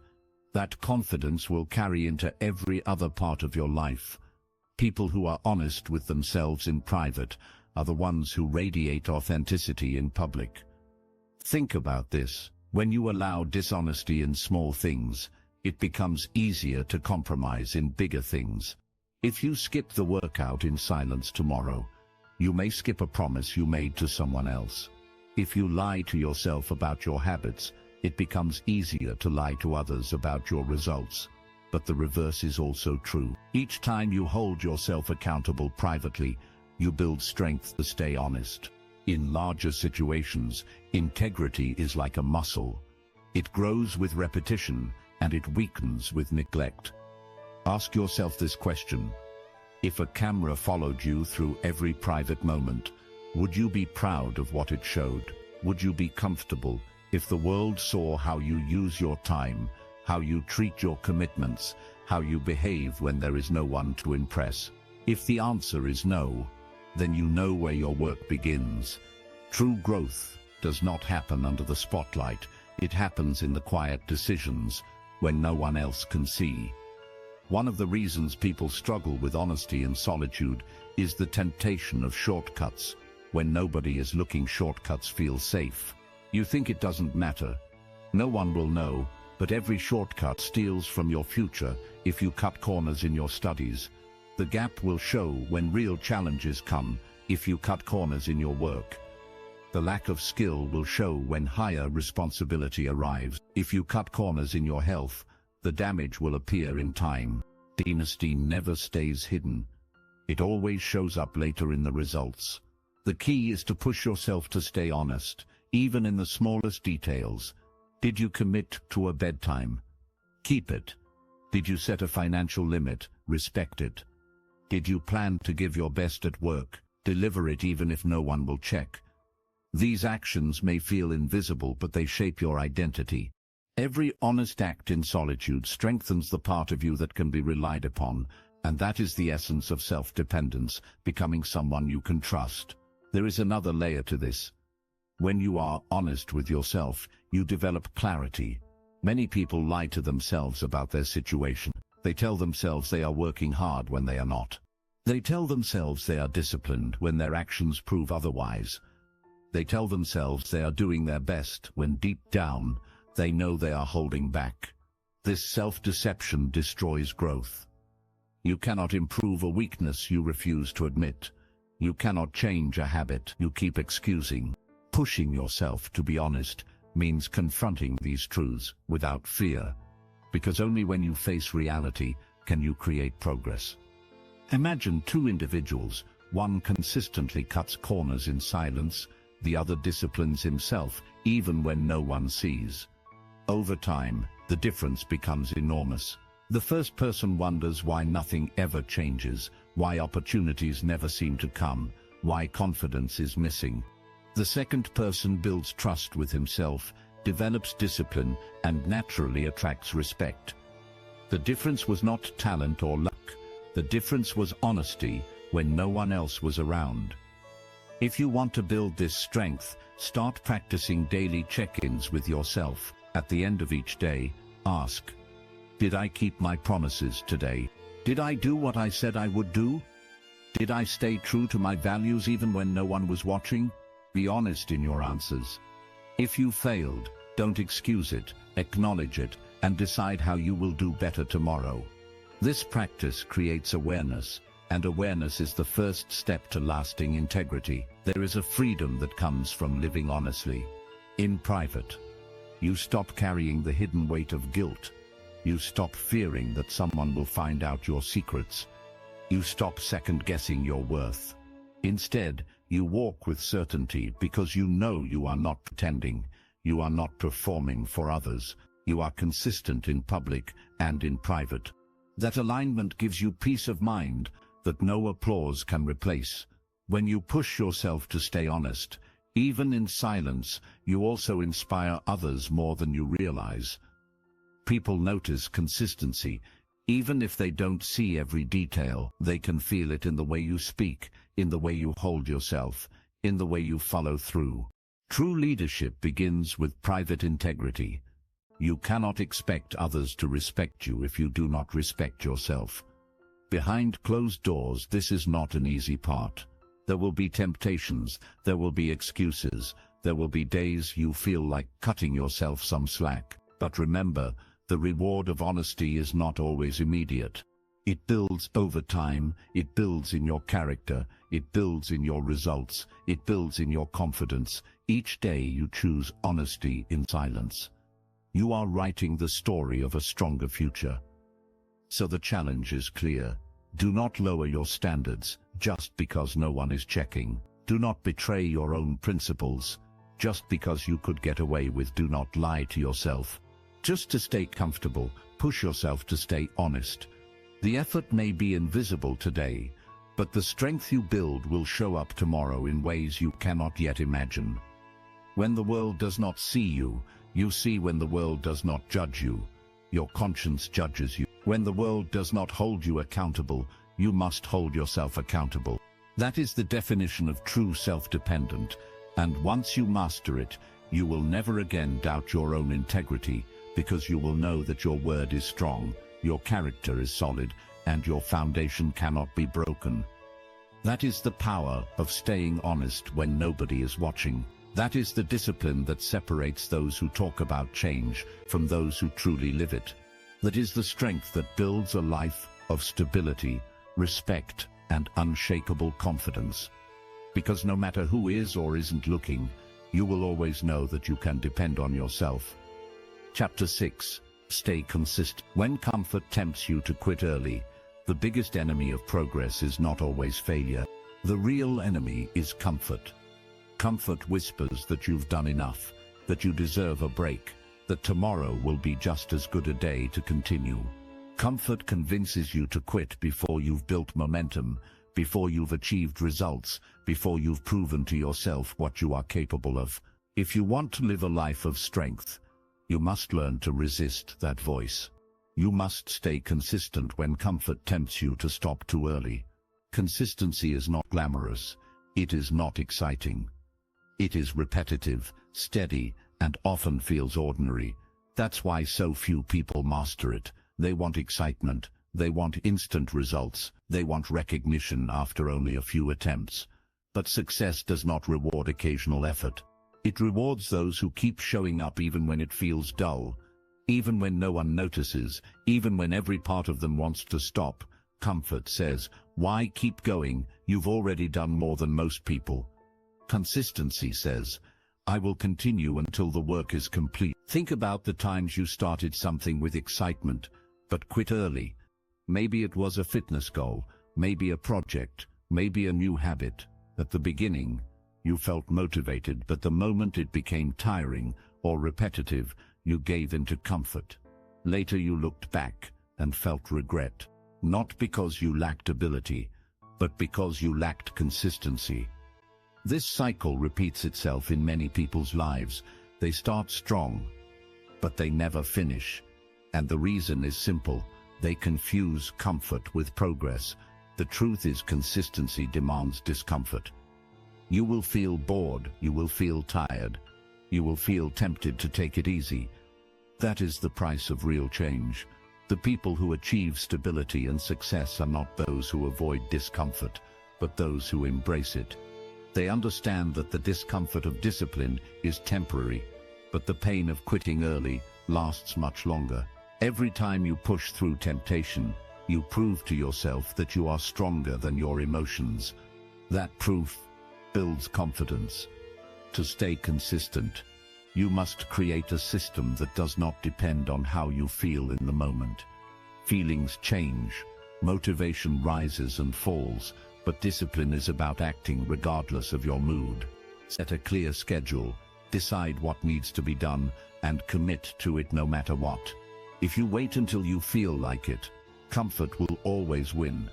That confidence will carry into every other part of your life. People who are honest with themselves in private are the ones who radiate authenticity in public. Think about this. When you allow dishonesty in small things, it becomes easier to compromise in bigger things. If you skip the workout in silence tomorrow, you may skip a promise you made to someone else. If you lie to yourself about your habits, it becomes easier to lie to others about your results. But the reverse is also true. Each time you hold yourself accountable privately, you build strength to stay honest. In larger situations, integrity is like a muscle. It grows with repetition, and it weakens with neglect. Ask yourself this question. If a camera followed you through every private moment, would you be proud of what it showed? Would you be comfortable if the world saw how you use your time, how you treat your commitments, how you behave when there is no one to impress? If the answer is no, then you know where your work begins. True growth does not happen under the spotlight. It happens in the quiet decisions when no one else can see. One of the reasons people struggle with honesty and solitude is the temptation of shortcuts. When nobody is looking, shortcuts feel safe. You think it doesn't matter. No one will know, but every shortcut steals from your future. If you cut corners in your studies, the gap will show when real challenges come. If you cut corners in your work, the lack of skill will show when higher responsibility arrives. If you cut corners in your health, the damage will appear in time. Honesty never stays hidden. It always shows up later in the results. The key is to push yourself to stay honest, even in the smallest details. Did you commit to a bedtime? Keep it. Did you set a financial limit? Respect it. Did you plan to give your best at work? Deliver it even if no one will check. These actions may feel invisible, but they shape your identity. Every honest act in solitude strengthens the part of you that can be relied upon, and that is the essence of self-dependence, becoming someone you can trust. There is another layer to this. When you are honest with yourself, you develop clarity. Many people lie to themselves about their situation. They tell themselves they are working hard when they are not. They tell themselves they are disciplined when their actions prove otherwise. They tell themselves they are doing their best when deep down they know they are holding back. This self-deception destroys growth. You cannot improve a weakness you refuse to admit. You cannot change a habit you keep excusing. Pushing yourself to be honest means confronting these truths without fear, because only when you face reality can you create progress. Imagine two individuals. One consistently cuts corners in silence, the other disciplines himself even when no one sees. Over time, the difference becomes enormous. The first person wonders why nothing ever changes, why opportunities never seem to come, why confidence is missing. The second person builds trust with himself, develops discipline, and naturally attracts respect. The difference was not talent or luck. The difference was honesty when no one else was around. If you want to build this strength, start practicing daily check-ins with yourself. At the end of each day, ask, did I keep my promises today? Did I do what I said I would do? Did I stay true to my values even when no one was watching? Be honest in your answers. If you failed, don't excuse it, acknowledge it, and decide how you will do better tomorrow. This practice creates awareness, and awareness is the first step to lasting integrity. There is a freedom that comes from living honestly. In private, you stop carrying the hidden weight of guilt. You stop fearing that someone will find out your secrets. You stop second-guessing your worth. Instead, you walk with certainty because you know you are not pretending. You are not performing for others. You are consistent in public and in private. That alignment gives you peace of mind that no applause can replace. When you push yourself to stay honest, even in silence, you also inspire others more than you realize. People notice consistency. Even if they don't see every detail, they can feel it in the way you speak, in the way you hold yourself, in the way you follow through. True leadership begins with private integrity. You cannot expect others to respect you if you do not respect yourself. Behind closed doors, this is not an easy part. There will be temptations, there will be excuses, there will be days you feel like cutting yourself some slack. But remember, the reward of honesty is not always immediate. It builds over time, it builds in your character, it builds in your results, it builds in your confidence. Each day you choose honesty in silence. You are writing the story of a stronger future. So the challenge is clear. Do not lower your standards just because no one is checking. Do not betray your own principles just because you could get away with. Do not lie to yourself. Just to stay comfortable, push yourself to stay honest. The effort may be invisible today, but the strength you build will show up tomorrow in ways you cannot yet imagine. When the world does not see you, you see. When the world does not judge you, your conscience judges you. When the world does not hold you accountable, you must hold yourself accountable. That is the definition of true self-dependent, and once you master it, you will never again doubt your own integrity, because you will know that your word is strong, your character is solid, and your foundation cannot be broken. That is the power of staying honest when nobody is watching. That is the discipline that separates those who talk about change from those who truly live it. That is the strength that builds a life of stability, respect, and unshakable confidence. Because no matter who is or isn't looking, you will always know that you can depend on yourself. Chapter 6. Stay consistent. When comfort tempts you to quit early, the biggest enemy of progress is not always failure. The real enemy is comfort. Comfort whispers that you've done enough, that you deserve a break, that tomorrow will be just as good a day to continue. Comfort convinces you to quit before you've built momentum, before you've achieved results, before you've proven to yourself what you are capable of. If you want to live a life of strength, you must learn to resist that voice. You must stay consistent when comfort tempts you to stop too early. Consistency is not glamorous. It is not exciting. It is repetitive, steady, and often feels ordinary. That's why so few people master it. They want excitement. They want instant results. They want recognition after only a few attempts. But success does not reward occasional effort. It rewards those who keep showing up even when it feels dull, even when no one notices, even when every part of them wants to stop. Comfort says, "Why keep going? You've already done more than most people." Consistency says, "I will continue until the work is complete." Think about the times you started something with excitement, but quit early. Maybe it was a fitness goal, maybe a project, maybe a new habit. At the beginning, you felt motivated, but the moment it became tiring or repetitive, you gave in to comfort. Later you looked back and felt regret, not because you lacked ability, but because you lacked consistency. This cycle repeats itself in many people's lives. They start strong, but they never finish. And the reason is simple. They confuse comfort with progress. The truth is, consistency demands discomfort. You will feel bored, you will feel tired, you will feel tempted to take it easy. That is the price of real change. The people who achieve stability and success are not those who avoid discomfort, but those who embrace it. They understand that the discomfort of discipline is temporary, but the pain of quitting early lasts much longer. Every time you push through temptation, You prove to yourself that you are stronger than your emotions. That proof builds confidence. To stay consistent, you must create a system that does not depend on how you feel in the moment. Feelings change, motivation rises and falls, but discipline is about acting regardless of your mood. Set a clear schedule, decide what needs to be done, and commit to it no matter what. If you wait until you feel like it, comfort will always win.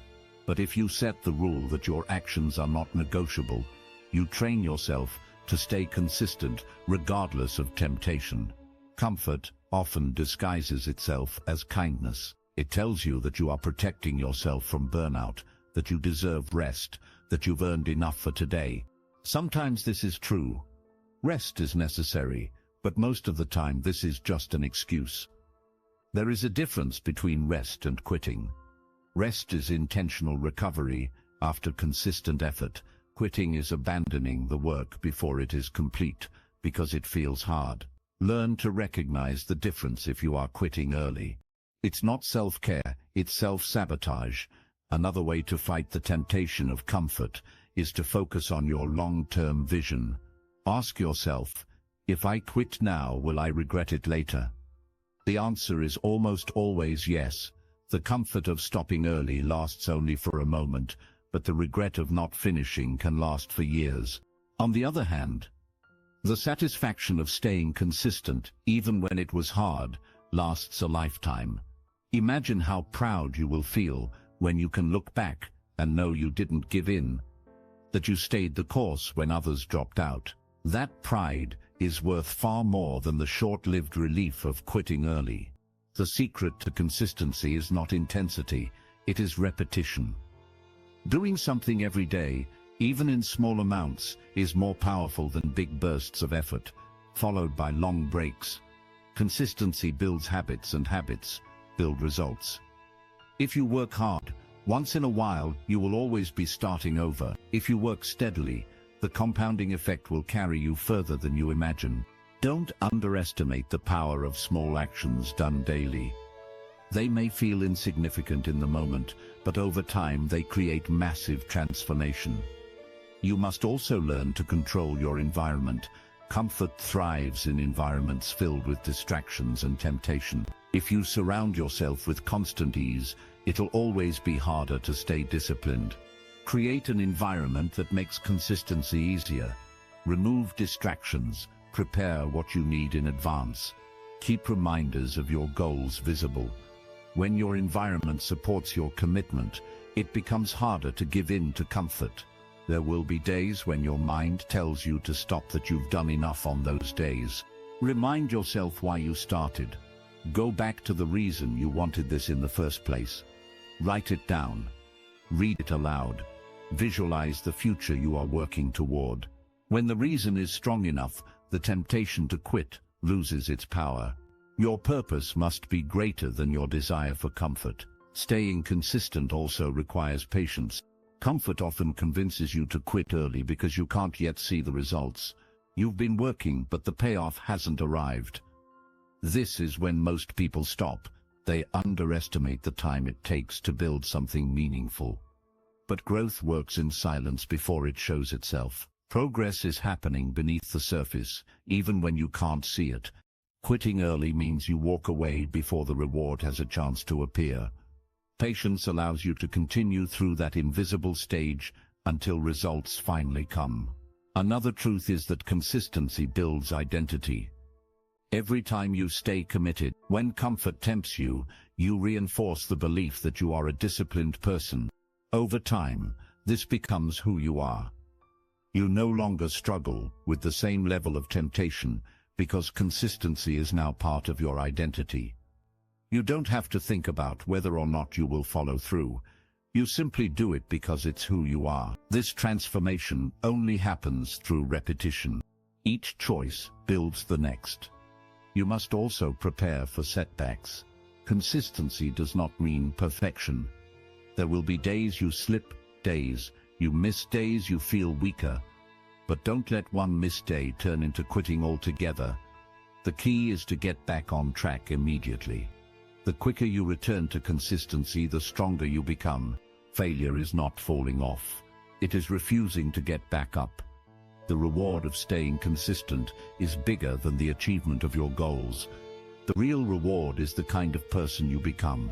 But if you set the rule that your actions are not negotiable, you train yourself to stay consistent regardless of temptation. Comfort often disguises itself as kindness. It tells you that you are protecting yourself from burnout, that you deserve rest, that you've earned enough for today. Sometimes this is true. Rest is necessary, but most of the time this is just an excuse. There is a difference between rest and quitting. Rest is intentional recovery after consistent effort. Quitting is abandoning the work before it is complete because it feels hard. Learn to recognize the difference if you are quitting early. It's not self-care, it's self-sabotage. Another way to fight the temptation of comfort is to focus on your long-term vision. Ask yourself, if I quit now, will I regret it later? The answer is almost always yes. The comfort of stopping early lasts only for a moment, but the regret of not finishing can last for years. On the other hand, the satisfaction of staying consistent, even when it was hard, lasts a lifetime. Imagine how proud you will feel when you can look back and know you didn't give in, that you stayed the course when others dropped out. That pride is worth far more than the short-lived relief of quitting early. The secret to consistency is not intensity, it is repetition. Doing something every day, even in small amounts, is more powerful than big bursts of effort, followed by long breaks. Consistency builds habits, and habits build results. If you work hard, once in a while you will always be starting over. If you work steadily, the compounding effect will carry you further than you imagine. Don't underestimate the power of small actions done daily. They may feel insignificant in the moment, but over time they create massive transformation. You must also learn to control your environment. Comfort thrives in environments filled with distractions and temptation. If you surround yourself with constant ease, it'll always be harder to stay disciplined. Create an environment that makes consistency easier. Remove distractions. Prepare what you need in advance. Keep reminders of your goals visible. When your environment supports your commitment, it becomes harder to give in to comfort. There will be days when your mind tells you to stop, that you've done enough on those days. Remind yourself why you started. Go back to the reason you wanted this in the first place. Write it down. Read it aloud. Visualize the future you are working toward. When the reason is strong enough, the temptation to quit loses its power. Your purpose must be greater than your desire for comfort. Staying consistent also requires patience. Comfort often convinces you to quit early because you can't yet see the results. You've been working, but the payoff hasn't arrived. This is when most people stop. They underestimate the time it takes to build something meaningful. But growth works in silence before it shows itself. Progress is happening beneath the surface, even when you can't see it. Quitting early means you walk away before the reward has a chance to appear. Patience allows you to continue through that invisible stage until results finally come. Another truth is that consistency builds identity. Every time you stay committed, when comfort tempts you, you reinforce the belief that you are a disciplined person. Over time, this becomes who you are. You no longer struggle with the same level of temptation because consistency is now part of your identity. You don't have to think about whether or not you will follow through. You simply do it because it's who you are. This transformation only happens through repetition. Each choice builds the next. You must also prepare for setbacks. Consistency does not mean perfection. There will be days you slip, days you miss, days you feel weaker. But don't let one missed day turn into quitting altogether. The key is to get back on track immediately. The quicker you return to consistency, the stronger you become. Failure is not falling off. It is refusing to get back up. The reward of staying consistent is bigger than the achievement of your goals. The real reward is the kind of person you become.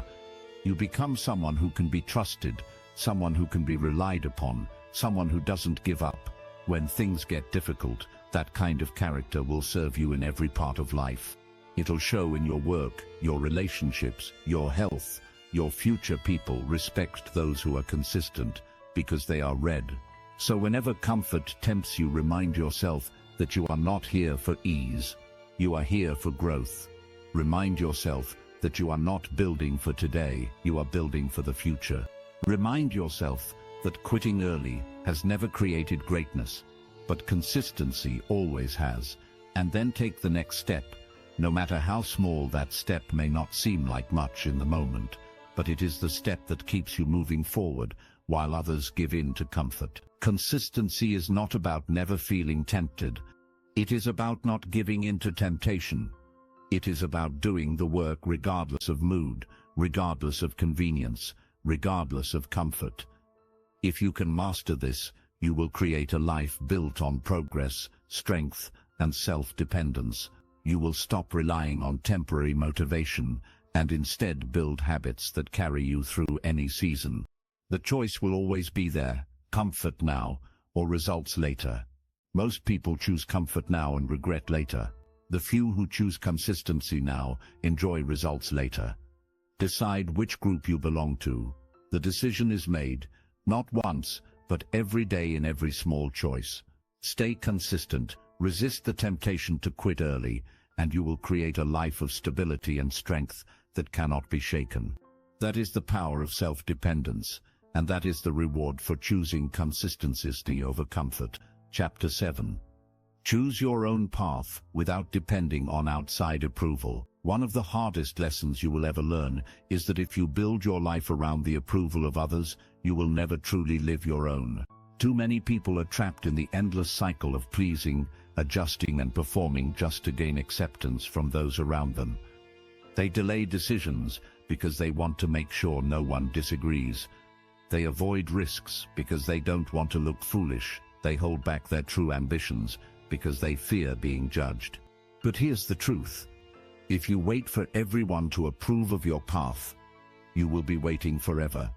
You become someone who can be trusted, someone who can be relied upon, someone who doesn't give up. When things get difficult, that kind of character will serve you in every part of life. It'll show in your work, your relationships, your health. Your future people respect those who are consistent because they are red. So whenever comfort tempts you, remind yourself that you are not here for ease. You are here for growth. Remind yourself that you are not building for today, you are building for the future. Remind yourself that quitting early has never created greatness, but consistency always has. And then take the next step. No matter how small that step may not seem like much in the moment, but it is the step that keeps you moving forward while others give in to comfort. Consistency is not about never feeling tempted. It is about not giving in to temptation. It is about doing the work regardless of mood, regardless of convenience, regardless of comfort. If you can master this, you will create a life built on progress, strength, and self-dependence. You will stop relying on temporary motivation and instead build habits that carry you through any season. The choice will always be there, comfort now or results later. Most people choose comfort now and regret later. The few who choose consistency now enjoy results later. Decide which group you belong to. The decision is made, not once, but every day in every small choice. Stay consistent, resist the temptation to quit early, and you will create a life of stability and strength that cannot be shaken. That is the power of self-dependence, and that is the reward for choosing consistency over comfort. Chapter 7. Choose your own path without depending on outside approval. One of the hardest lessons you will ever learn is that if you build your life around the approval of others, you will never truly live your own. Too many people are trapped in the endless cycle of pleasing, adjusting and performing just to gain acceptance from those around them. They delay decisions because they want to make sure no one disagrees. They avoid risks because they don't want to look foolish. They hold back their true ambitions because they fear being judged. But here's the truth. If you wait for everyone to approve of your path, you will be waiting forever.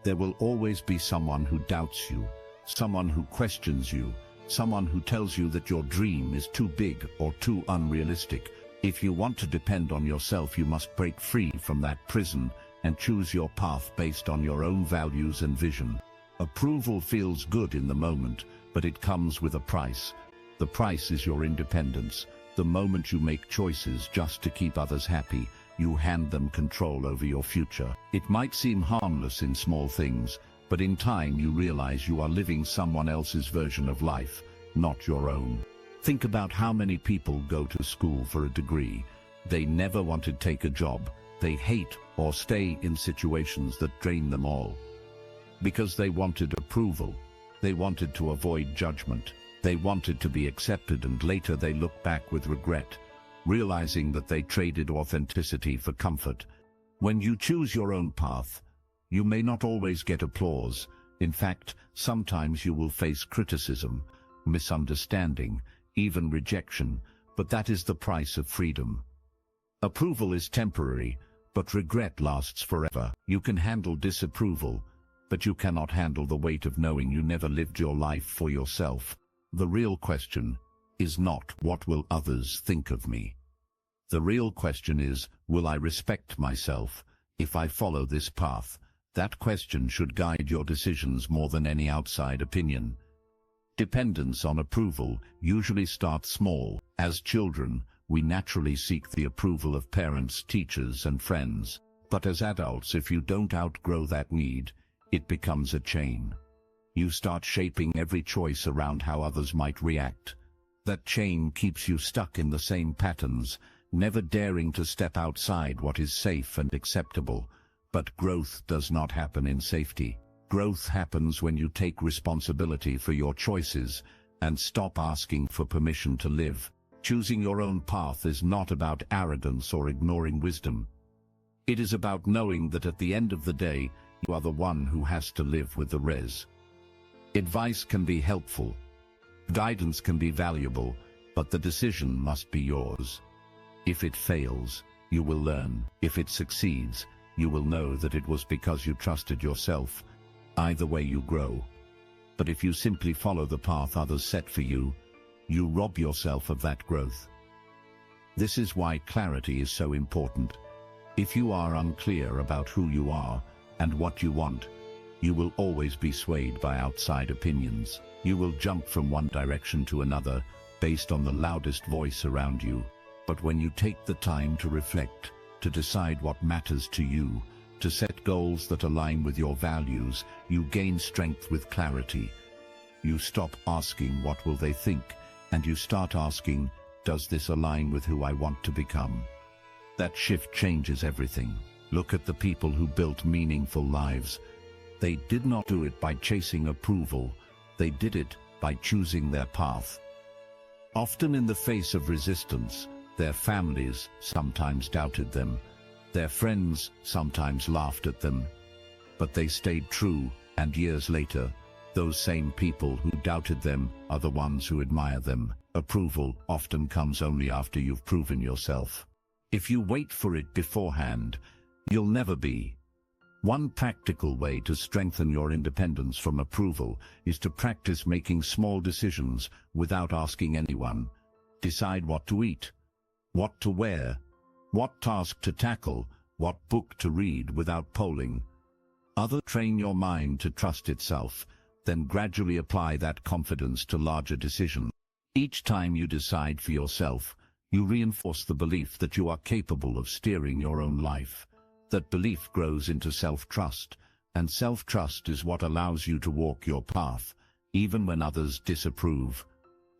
There will always be someone who doubts you, someone who questions you, someone who tells you that your dream is too big or too unrealistic. If you want to depend on yourself, you must break free from that prison and choose your path based on your own values and vision. Approval feels good in the moment, but it comes with a price. The price is your independence. The moment you make choices just to keep others happy, you hand them control over your future. It might seem harmless in small things, but in time you realize you are living someone else's version of life, not your own. Think about how many people go to school for a degree. They never want to take a job. They hate or stay in situations that drain them all. Because they wanted approval. They wanted to avoid judgment. They wanted to be accepted, and later they look back with regret, realizing that they traded authenticity for comfort. When you choose your own path, you may not always get applause. In fact, sometimes you will face criticism, misunderstanding, even rejection, but that is the price of freedom. Approval is temporary, but regret lasts forever. You can handle disapproval, but you cannot handle the weight of knowing you never lived your life for yourself. The real question is not, what will others think of me? The real question is, will I respect myself if I follow this path? That question should guide your decisions more than any outside opinion. Dependence on approval usually starts small. As children, we naturally seek the approval of parents, teachers, and friends. But as adults, if you don't outgrow that need, it becomes a chain. You start shaping every choice around how others might react. That chain keeps you stuck in the same patterns, never daring to step outside what is safe and acceptable. But growth does not happen in safety. Growth happens when you take responsibility for your choices and stop asking for permission to live. Choosing your own path is not about arrogance or ignoring wisdom. It is about knowing that at the end of the day, you are the one who has to live with the res. Advice can be helpful. Guidance can be valuable, but the decision must be yours. If it fails, you will learn. If it succeeds, you will know that it was because you trusted yourself. Either way you grow. But if you simply follow the path others set for you, you rob yourself of that growth. This is why clarity is so important. If you are unclear about who you are and what you want, you will always be swayed by outside opinions. You will jump from one direction to another based on the loudest voice around you. But when you take the time to reflect, to decide what matters to you, to set goals that align with your values, you gain strength with clarity. You stop asking what will they think, and you start asking, does this align with who I want to become? That shift changes everything. Look at the people who built meaningful lives. They did not do it by chasing approval. They did it by choosing their path. Often in the face of resistance, their families sometimes doubted them. Their friends sometimes laughed at them. But they stayed true, and years later, those same people who doubted them are the ones who admire them. Approval often comes only after you've proven yourself. If you wait for it beforehand, you'll never be. One practical way to strengthen your independence from approval is to practice making small decisions without asking anyone. Decide what to eat, what to wear, what task to tackle, what book to read without polling. Train your mind to trust itself, then gradually apply that confidence to larger decisions. Each time you decide for yourself, you reinforce the belief that you are capable of steering your own life. That belief grows into self-trust, and self-trust is what allows you to walk your path, even when others disapprove.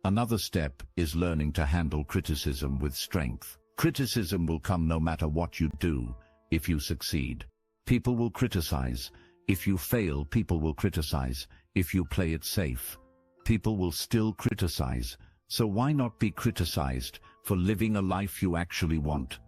Another step is learning to handle criticism with strength. Criticism will come no matter what you do. If you succeed, people will criticize. If you fail, people will criticize. If you play it safe, people will still criticize. So why not be criticized for living a life you actually want?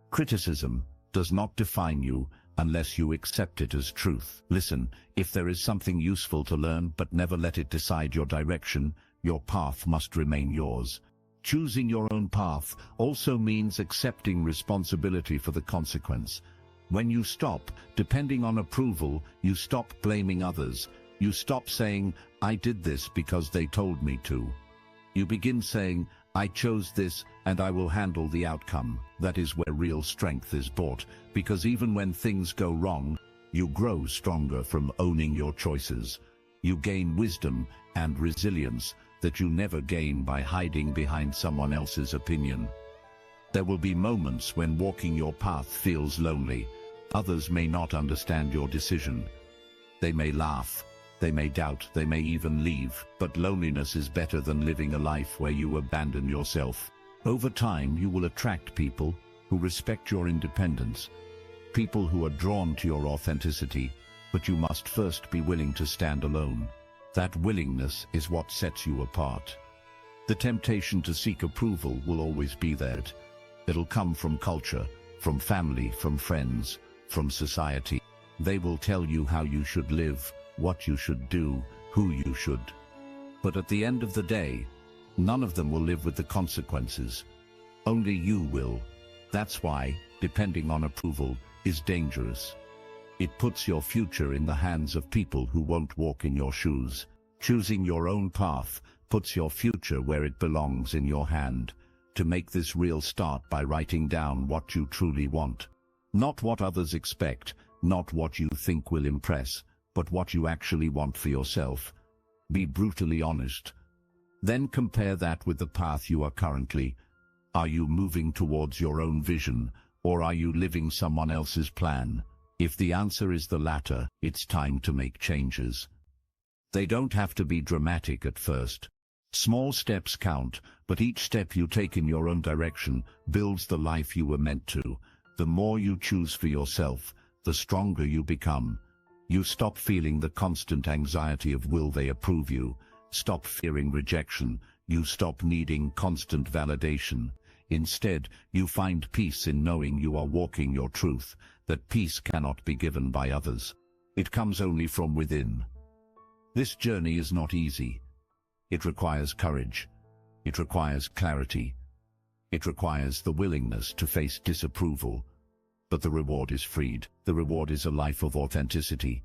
Criticism does not define you unless you accept it as truth. Listen, if there is something useful to learn, but never let it decide your direction, your path must remain yours. Choosing your own path also means accepting responsibility for the consequence. When you stop depending on approval, you stop blaming others. You stop saying, I did this because they told me to. You begin saying, I chose this and I will handle the outcome. That is where real strength is bought, because even when things go wrong, you grow stronger from owning your choices. You gain wisdom and resilience that you never gain by hiding behind someone else's opinion. There will be moments when walking your path feels lonely. Others may not understand your decision. They may laugh. They may doubt, they may even leave, but loneliness is better than living a life where you abandon yourself. Over time, you will attract people who respect your independence, people who are drawn to your authenticity, but you must first be willing to stand alone. That willingness is what sets you apart. The temptation to seek approval will always be there. It'll come from culture, from family, from friends, from society. They will tell you how you should live, what you should do, who you should. But at the end of the day, none of them will live with the consequences. Only you will. That's why, depending on approval, is dangerous. It puts your future in the hands of people who won't walk in your shoes. Choosing your own path puts your future where it belongs, in your hand. To make this real, start by writing down what you truly want. Not what others expect, not what you think will impress, but what you actually want for yourself. Be brutally honest. Then compare that with the path you are currently. Are you moving towards your own vision, or are you living someone else's plan? If the answer is the latter, it's time to make changes. They don't have to be dramatic at first. Small steps count, but each step you take in your own direction builds the life you were meant to. The more you choose for yourself, the stronger you become. You stop feeling the constant anxiety of will they approve you. Stop fearing rejection. You stop needing constant validation. Instead, you find peace in knowing you are walking your truth. that peace cannot be given by others. It comes only from within. This journey is not easy. It requires courage. It requires clarity. It requires the willingness to face disapproval. But the reward is freed. The reward is a life of authenticity.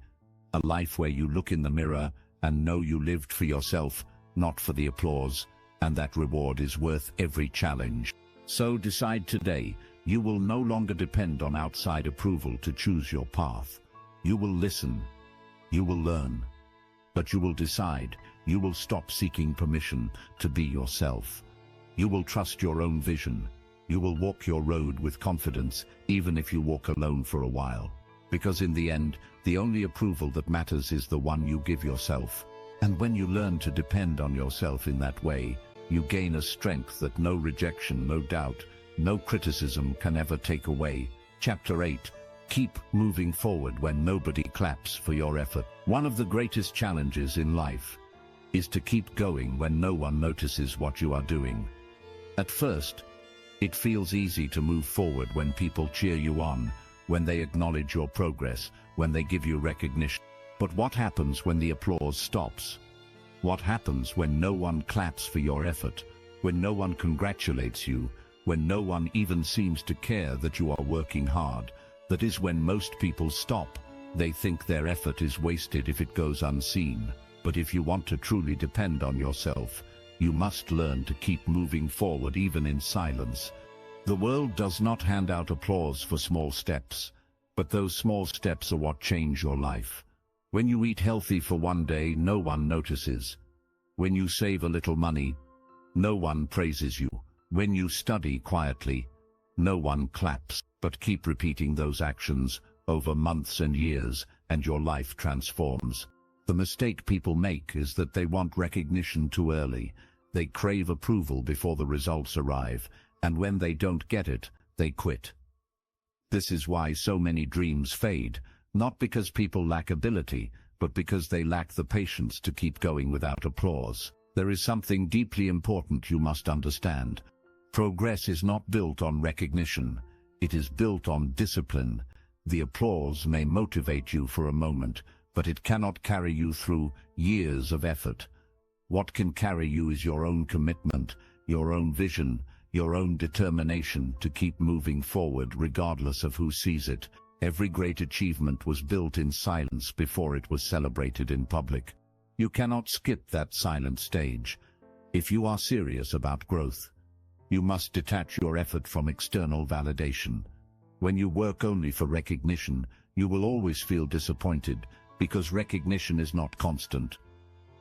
A life where you look in the mirror and know you lived for yourself, not for the applause, and that reward is worth every challenge. So decide today, you will no longer depend on outside approval to choose your path. You will listen. You will learn. But you will decide. You will stop seeking permission to be yourself. You will trust your own vision. You will walk your road with confidence, even if you walk alone for a while. Because in the end, the only approval that matters is the one you give yourself. And when you learn to depend on yourself in that way, you gain a strength that no rejection, no doubt, no criticism can ever take away. Chapter 8. Keep moving forward when nobody claps for your effort. One of the greatest challenges in life is to keep going when no one notices what you are doing. At first, it feels easy to move forward when people cheer you on, when they acknowledge your progress, when they give you recognition. But what happens when the applause stops? What happens when no one claps for your effort, when no one congratulates you, when no one even seems to care that you are working hard? That is when most people stop. They think their effort is wasted if it goes unseen. But if you want to truly depend on yourself, you must learn to keep moving forward even in silence. The world does not hand out applause for small steps, but those small steps are what change your life. When you eat healthy for one day, no one notices. When you save a little money, no one praises you. When you study quietly, no one claps. But keep repeating those actions over months and years, and your life transforms. The mistake people make is that they want recognition too early. They crave approval before the results arrive, and when they don't get it, they quit. This is why so many dreams fade, not because people lack ability, but because they lack the patience to keep going without applause. There is something deeply important you must understand. Progress is not built on recognition. It is built on discipline. The applause may motivate you for a moment, but it cannot carry you through years of effort. What can carry you is your own commitment, your own vision, your own determination to keep moving forward regardless of who sees it. Every great achievement was built in silence before it was celebrated in public. You cannot skip that silent stage. If you are serious about growth, you must detach your effort from external validation. When you work only for recognition, you will always feel disappointed, because recognition is not constant.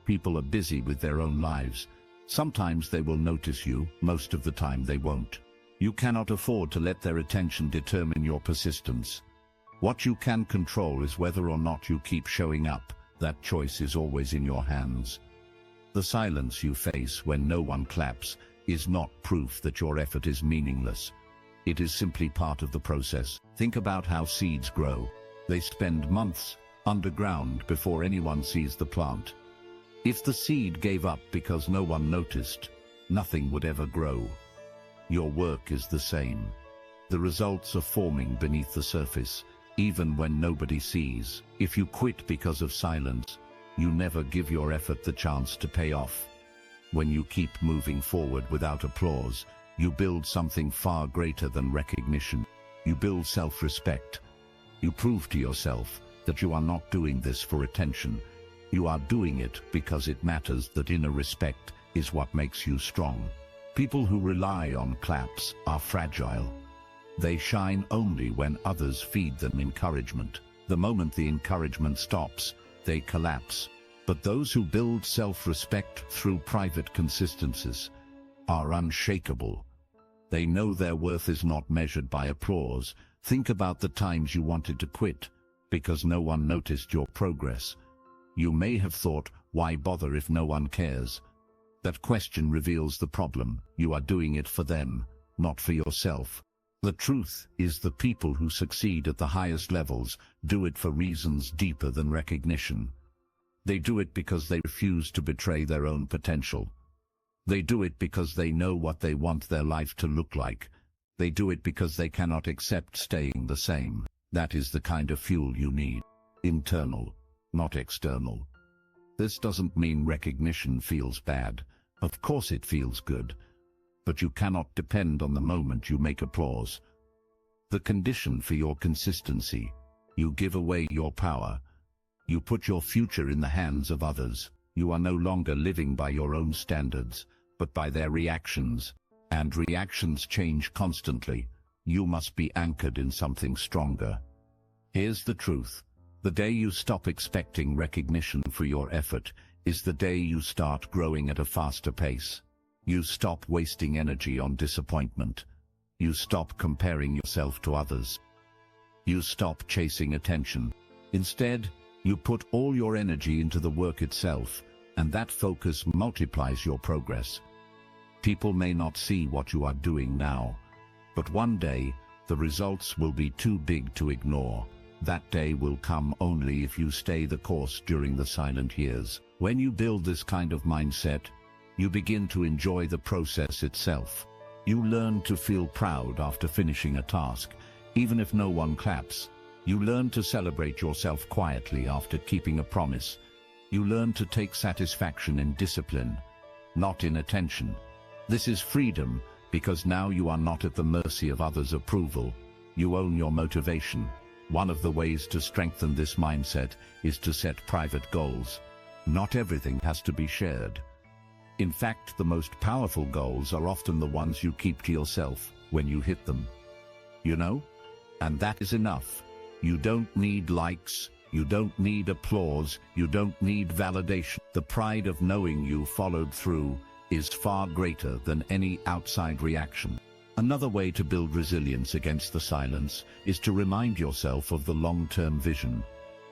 People are busy with their own lives. Sometimes they will notice you, most of the time they won't. You cannot afford to let their attention determine your persistence. What you can control is whether or not you keep showing up. That choice is always in your hands. The silence you face when no one claps is not proof that your effort is meaningless. It is simply part of the process. Think about how seeds grow. They spend months underground before anyone sees the plant. If the seed gave up because no one noticed, nothing would ever grow. Your work is the same. The results are forming beneath the surface, even when nobody sees. If you quit because of silence, you never give your effort the chance to pay off. When you keep moving forward without applause, you build something far greater than recognition. You build self-respect. You prove to yourself that you are not doing this for attention. You are doing it because it matters. That inner respect is what makes you strong. People who rely on claps are fragile. They shine only when others feed them encouragement. The moment the encouragement stops, they collapse. But those who build self-respect through private consistencies are unshakable. They know their worth is not measured by applause. Think about the times you wanted to quit because no one noticed your progress. You may have thought, why bother if no one cares? That question reveals the problem. You are doing it for them, not for yourself. The truth is, the people who succeed at the highest levels do it for reasons deeper than recognition. They do it because they refuse to betray their own potential. They do it because they know what they want their life to look like. They do it because they cannot accept staying the same. That is the kind of fuel you need. Internal, not external. This doesn't mean recognition feels bad. Of course it feels good. But you cannot depend on the moment you make applause. The condition for your consistency. You give away your power. You put your future in the hands of others. You are no longer living by your own standards, but by their reactions. And reactions change constantly. You must be anchored in something stronger. Here's the truth. The day you stop expecting recognition for your effort is the day you start growing at a faster pace. You stop wasting energy on disappointment. You stop comparing yourself to others. You stop chasing attention. Instead, you put all your energy into the work itself, and that focus multiplies your progress. People may not see what you are doing now, but one day, the results will be too big to ignore. That day will come only if you stay the course during the silent years. When you build this kind of mindset, you begin to enjoy the process itself. You learn to feel proud after finishing a task, even if no one claps. You learn to celebrate yourself quietly after keeping a promise. You learn to take satisfaction in discipline, not in attention. This is freedom, because now you are not at the mercy of others' approval. You own your motivation. One of the ways to strengthen this mindset is to set private goals. Not everything has to be shared. In fact, the most powerful goals are often the ones you keep to yourself when you hit them. You know? And that is enough. You don't need likes. You don't need applause. You don't need validation. The pride of knowing you followed through is far greater than any outside reaction. Another way to build resilience against the silence is to remind yourself of the long-term vision.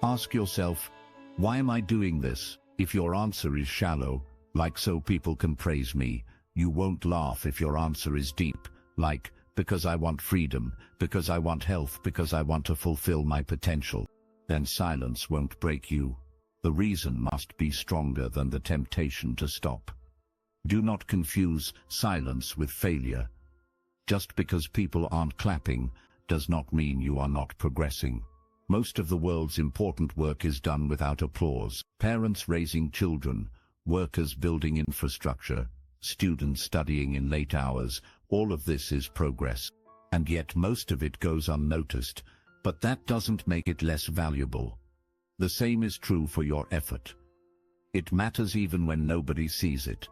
Ask yourself, why am I doing this? If your answer is shallow, like so people can praise me, you won't laugh. If your answer is deep, like because I want freedom, because I want health, because I want to fulfill my potential, then silence won't break you. The reason must be stronger than the temptation to stop. Do not confuse silence with failure. Just because people aren't clapping does not mean you are not progressing. Most of the world's important work is done without applause. Parents raising children, workers building infrastructure, students studying in late hours, all of this is progress. And yet most of it goes unnoticed, but that doesn't make it less valuable. The same is true for your effort. It matters even when nobody sees it.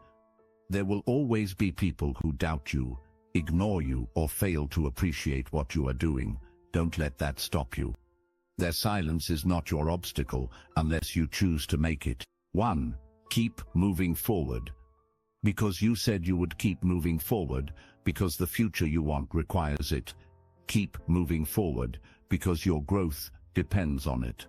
There will always be people who doubt you, ignore you, or fail to appreciate what you are doing. Don't let that stop you. Their silence is not your obstacle unless you choose to make it. 1. Keep moving forward. Because you said you would keep moving forward, because the future you want requires it. Keep moving forward, because your growth depends on it.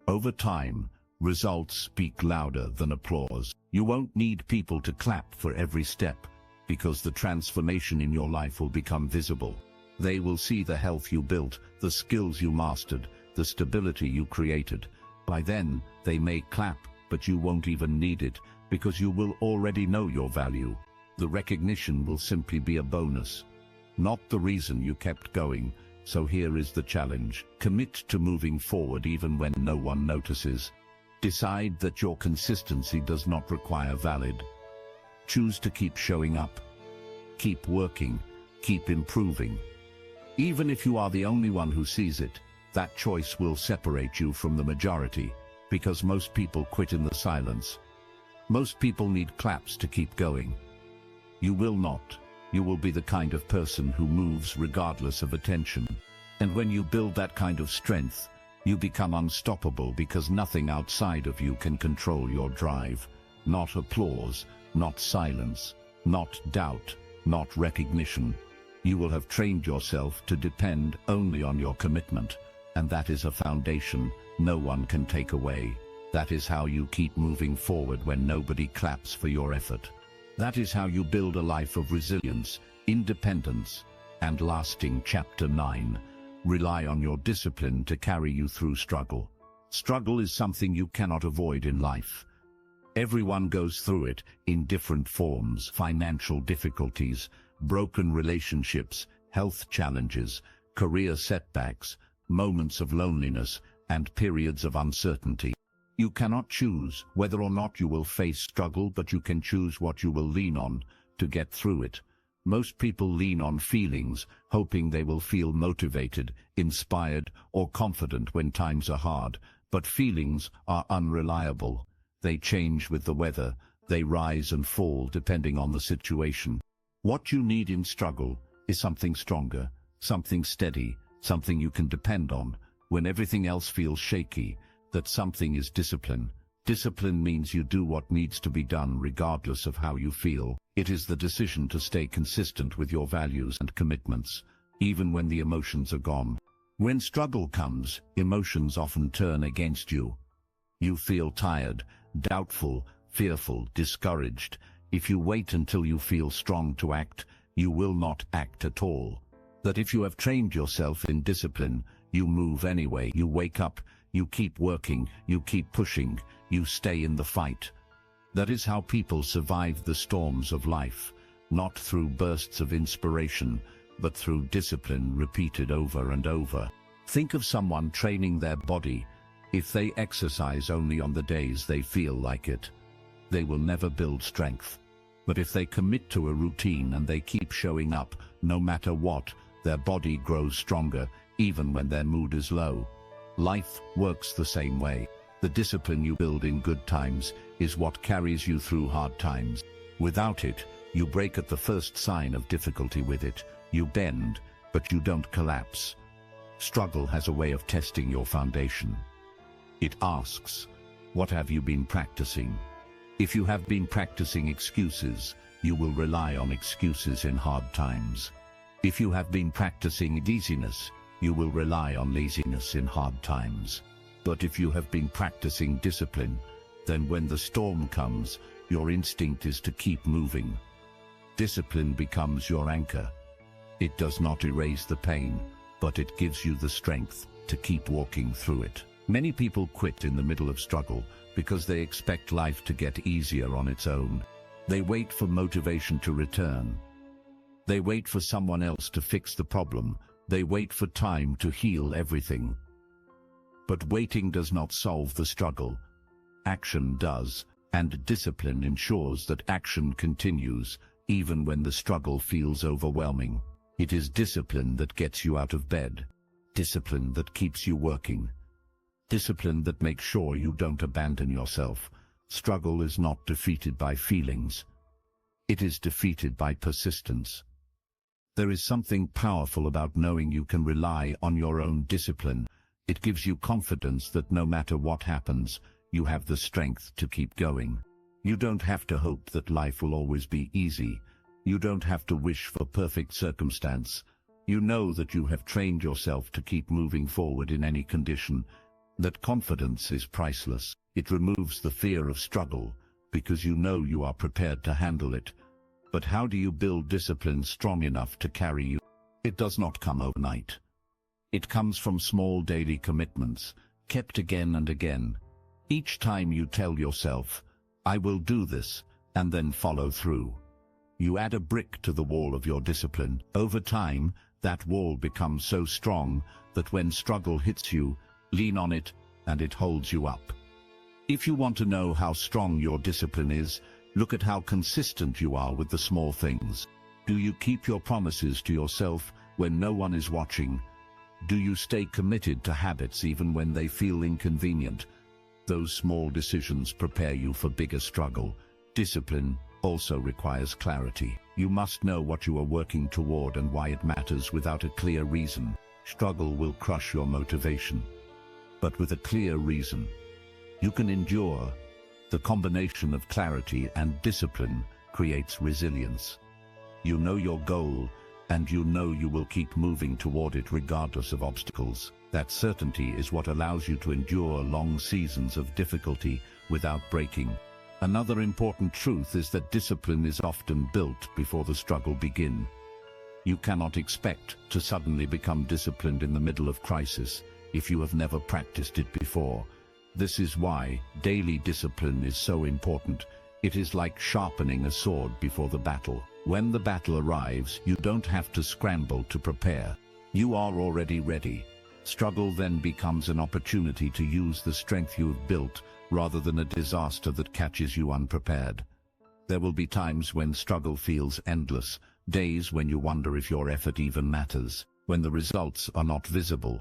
Over time, results speak louder than applause. You won't need people to clap for every step, because the transformation in your life will become visible. They will see the health you built, the skills you mastered, the stability you created. By then, they may clap, but you won't even need it, because you will already know your value. The recognition will simply be a bonus, not the reason you kept going. So here is the challenge. Commit to moving forward even when no one notices. Decide that your consistency does not require valid. Choose to keep showing up. Keep working. Keep improving. Even if you are the only one who sees it, that choice will separate you from the majority, because most people quit in the silence. Most people need claps to keep going. You will not. You will be the kind of person who moves regardless of attention. And when you build that kind of strength, you become unstoppable, because nothing outside of you can control your drive. Not applause, not silence, not doubt, not recognition. You will have trained yourself to depend only on your commitment, and that is a foundation no one can take away. That is how you keep moving forward when nobody claps for your effort. That is how you build a life of resilience, independence, and lasting. Chapter 9. Rely on your discipline to carry you through struggle. Struggle is something you cannot avoid in life. Everyone goes through it in different forms: financial difficulties, broken relationships, health challenges, career setbacks, moments of loneliness, and periods of uncertainty. You cannot choose whether or not you will face struggle, but you can choose what you will lean on to get through it. Most people lean on feelings, hoping they will feel motivated, inspired, or confident when times are hard. But feelings are unreliable. They change with the weather. They rise and fall depending on the situation. What you need in struggle is something stronger, something steady, something you can depend on when everything else feels shaky. That something is discipline. Discipline means you do what needs to be done regardless of how you feel. It is the decision to stay consistent with your values and commitments, even when the emotions are gone. When struggle comes, emotions often turn against you. You feel tired, doubtful, fearful, discouraged. If you wait until you feel strong to act, you will not act at all. That if you have trained yourself in discipline, you move anyway. You wake up, you keep working, you keep pushing, you stay in the fight. That is how people survive the storms of life, not through bursts of inspiration, but through discipline repeated over and over. Think of someone training their body. If they exercise only on the days they feel like it, they will never build strength. But if they commit to a routine and they keep showing up, no matter what, their body grows stronger, even when their mood is low. Life works the same way. The discipline you build in good times is what carries you through hard times. Without it, you break at the first sign of difficulty. With it, you bend, but you don't collapse. Struggle has a way of testing your foundation. It asks, what have you been practicing? If you have been practicing excuses, you will rely on excuses in hard times. If you have been practicing laziness, you will rely on laziness in hard times. But if you have been practicing discipline, then when the storm comes, your instinct is to keep moving. Discipline becomes your anchor. It does not erase the pain, but it gives you the strength to keep walking through it. Many people quit in the middle of struggle because they expect life to get easier on its own. They wait for motivation to return. They wait for someone else to fix the problem. They wait for time to heal everything. But waiting does not solve the struggle. Action does, and discipline ensures that action continues, even when the struggle feels overwhelming. It is discipline that gets you out of bed. Discipline that keeps you working. Discipline that makes sure you don't abandon yourself. Struggle is not defeated by feelings. It is defeated by persistence. There is something powerful about knowing you can rely on your own discipline. It gives you confidence that no matter what happens, you have the strength to keep going. You don't have to hope that life will always be easy. You don't have to wish for perfect circumstance. You know that you have trained yourself to keep moving forward in any condition. That confidence is priceless. It removes the fear of struggle, because you know you are prepared to handle it. But how do you build discipline strong enough to carry you? It does not come overnight. It comes from small daily commitments, kept again and again. Each time you tell yourself, I will do this, and then follow through. You add a brick to the wall of your discipline. Over time, that wall becomes so strong that when struggle hits you, lean on it, and it holds you up. If you want to know how strong your discipline is, look at how consistent you are with the small things. Do you keep your promises to yourself when no one is watching? Do you stay committed to habits even when they feel inconvenient? Those small decisions prepare you for bigger struggle. Discipline also requires clarity. You must know what you are working toward and why it matters. Without a clear reason, struggle will crush your motivation. But with a clear reason, you can endure. The combination of clarity and discipline creates resilience. You know your goal, and you know you will keep moving toward it regardless of obstacles. That certainty is what allows you to endure long seasons of difficulty without breaking. Another important truth is that discipline is often built before the struggle begins. You cannot expect to suddenly become disciplined in the middle of crisis if you have never practiced it before. This is why daily discipline is so important. It is like sharpening a sword before the battle. When the battle arrives, you don't have to scramble to prepare. You are already ready. Struggle then becomes an opportunity to use the strength you have built rather than a disaster that catches you unprepared. There will be times when struggle feels endless, days when you wonder if your effort even matters, when the results are not visible,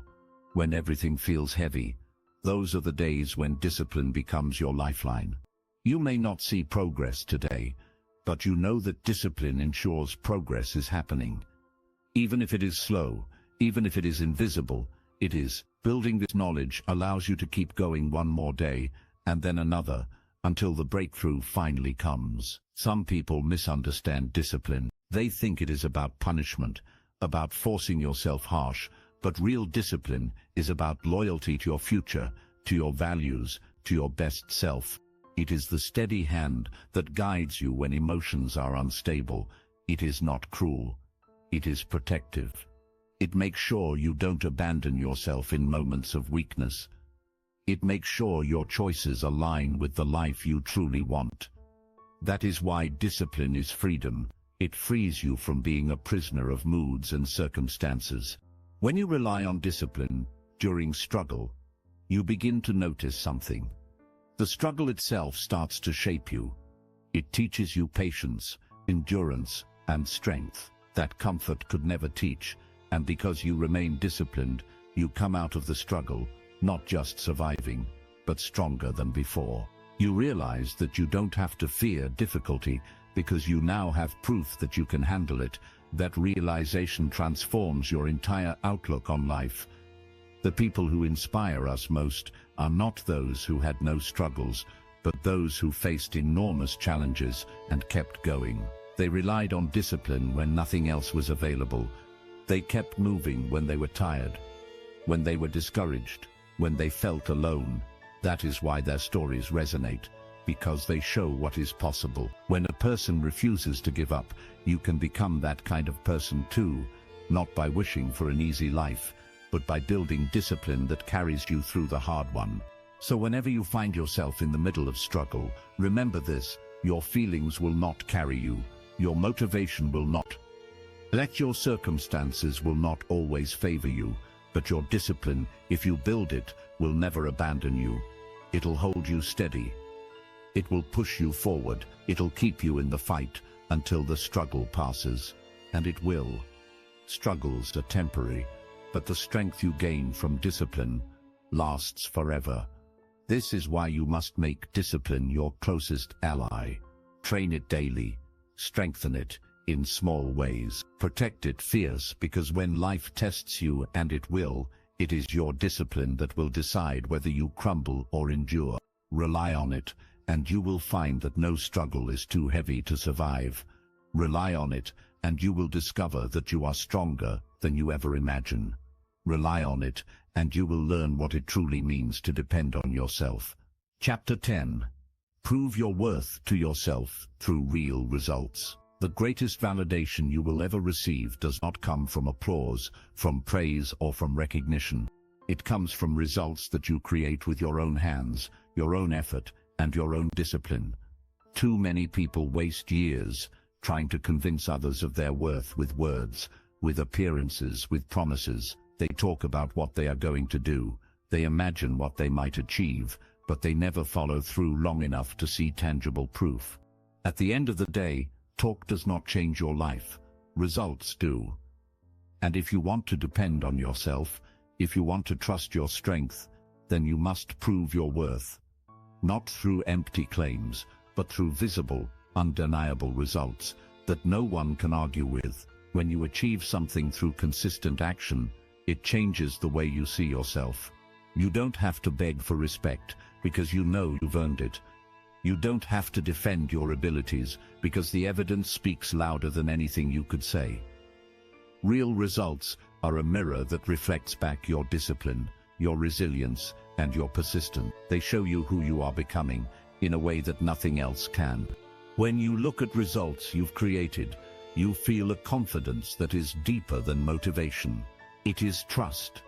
when everything feels heavy. Those are the days when discipline becomes your lifeline. You may not see progress today, but you know that discipline ensures progress is happening. Even if it is slow, even if it is invisible, it is. Building this knowledge allows you to keep going one more day, and then another, until the breakthrough finally comes. Some people misunderstand discipline. They think it is about punishment, about forcing yourself harsh, but real discipline is about loyalty to your future, to your values, to your best self. It is the steady hand that guides you when emotions are unstable. It is not cruel. It is protective. It makes sure you don't abandon yourself in moments of weakness. It makes sure your choices align with the life you truly want. That is why discipline is freedom. It frees you from being a prisoner of moods and circumstances. When you rely on discipline during struggle, you begin to notice something. The struggle itself starts to shape you. It teaches you patience, endurance, and strength that comfort could never teach. And because you remain disciplined, you come out of the struggle, not just surviving, but stronger than before. You realize that you don't have to fear difficulty because you now have proof that you can handle it. That realization transforms your entire outlook on life. The people who inspire us most are not those who had no struggles, but those who faced enormous challenges and kept going. They relied on discipline when nothing else was available. They kept moving when they were tired, when they were discouraged, when they felt alone. That is why their stories resonate, because they show what is possible. When a person refuses to give up, you can become that kind of person too, not by wishing for an easy life, but by building discipline that carries you through the hard one. So whenever you find yourself in the middle of struggle, remember this: your feelings will not carry you, your motivation will not. Let your circumstances will not always favor you, but your discipline, if you build it, will never abandon you. It'll hold you steady. It will push you forward. It'll keep you in the fight until the struggle passes. And it will. Struggles are temporary, but the strength you gain from discipline lasts forever. This is why you must make discipline your closest ally. Train it daily. Strengthen it in small ways. Protect it fierce, because when life tests you, and it will, it is your discipline that will decide whether you crumble or endure. Rely on it, and you will find that no struggle is too heavy to survive. Rely on it, and you will discover that you are stronger than you ever imagine. Rely on it, and you will learn what it truly means to depend on yourself. Chapter 10. Prove your worth to yourself through real results. The greatest validation you will ever receive does not come from applause, from praise, or from recognition. It comes from results that you create with your own hands, your own effort, and your own discipline. Too many people waste years trying to convince others of their worth with words, with appearances, with promises. They talk about what they are going to do. They imagine what they might achieve, but they never follow through long enough to see tangible proof. At the end of the day, talk does not change your life. Results do. And if you want to depend on yourself, if you want to trust your strength, then you must prove your worth. Not through empty claims, but through visible, undeniable results that no one can argue with. When you achieve something through consistent action, it changes the way you see yourself. You don't have to beg for respect, because you know you've earned it. You don't have to defend your abilities, because the evidence speaks louder than anything you could say. Real results are a mirror that reflects back your discipline, your resilience, and your persistence. They show you who you are becoming in a way that nothing else can. When you look at results you've created, you feel a confidence that is deeper than motivation. It is trust.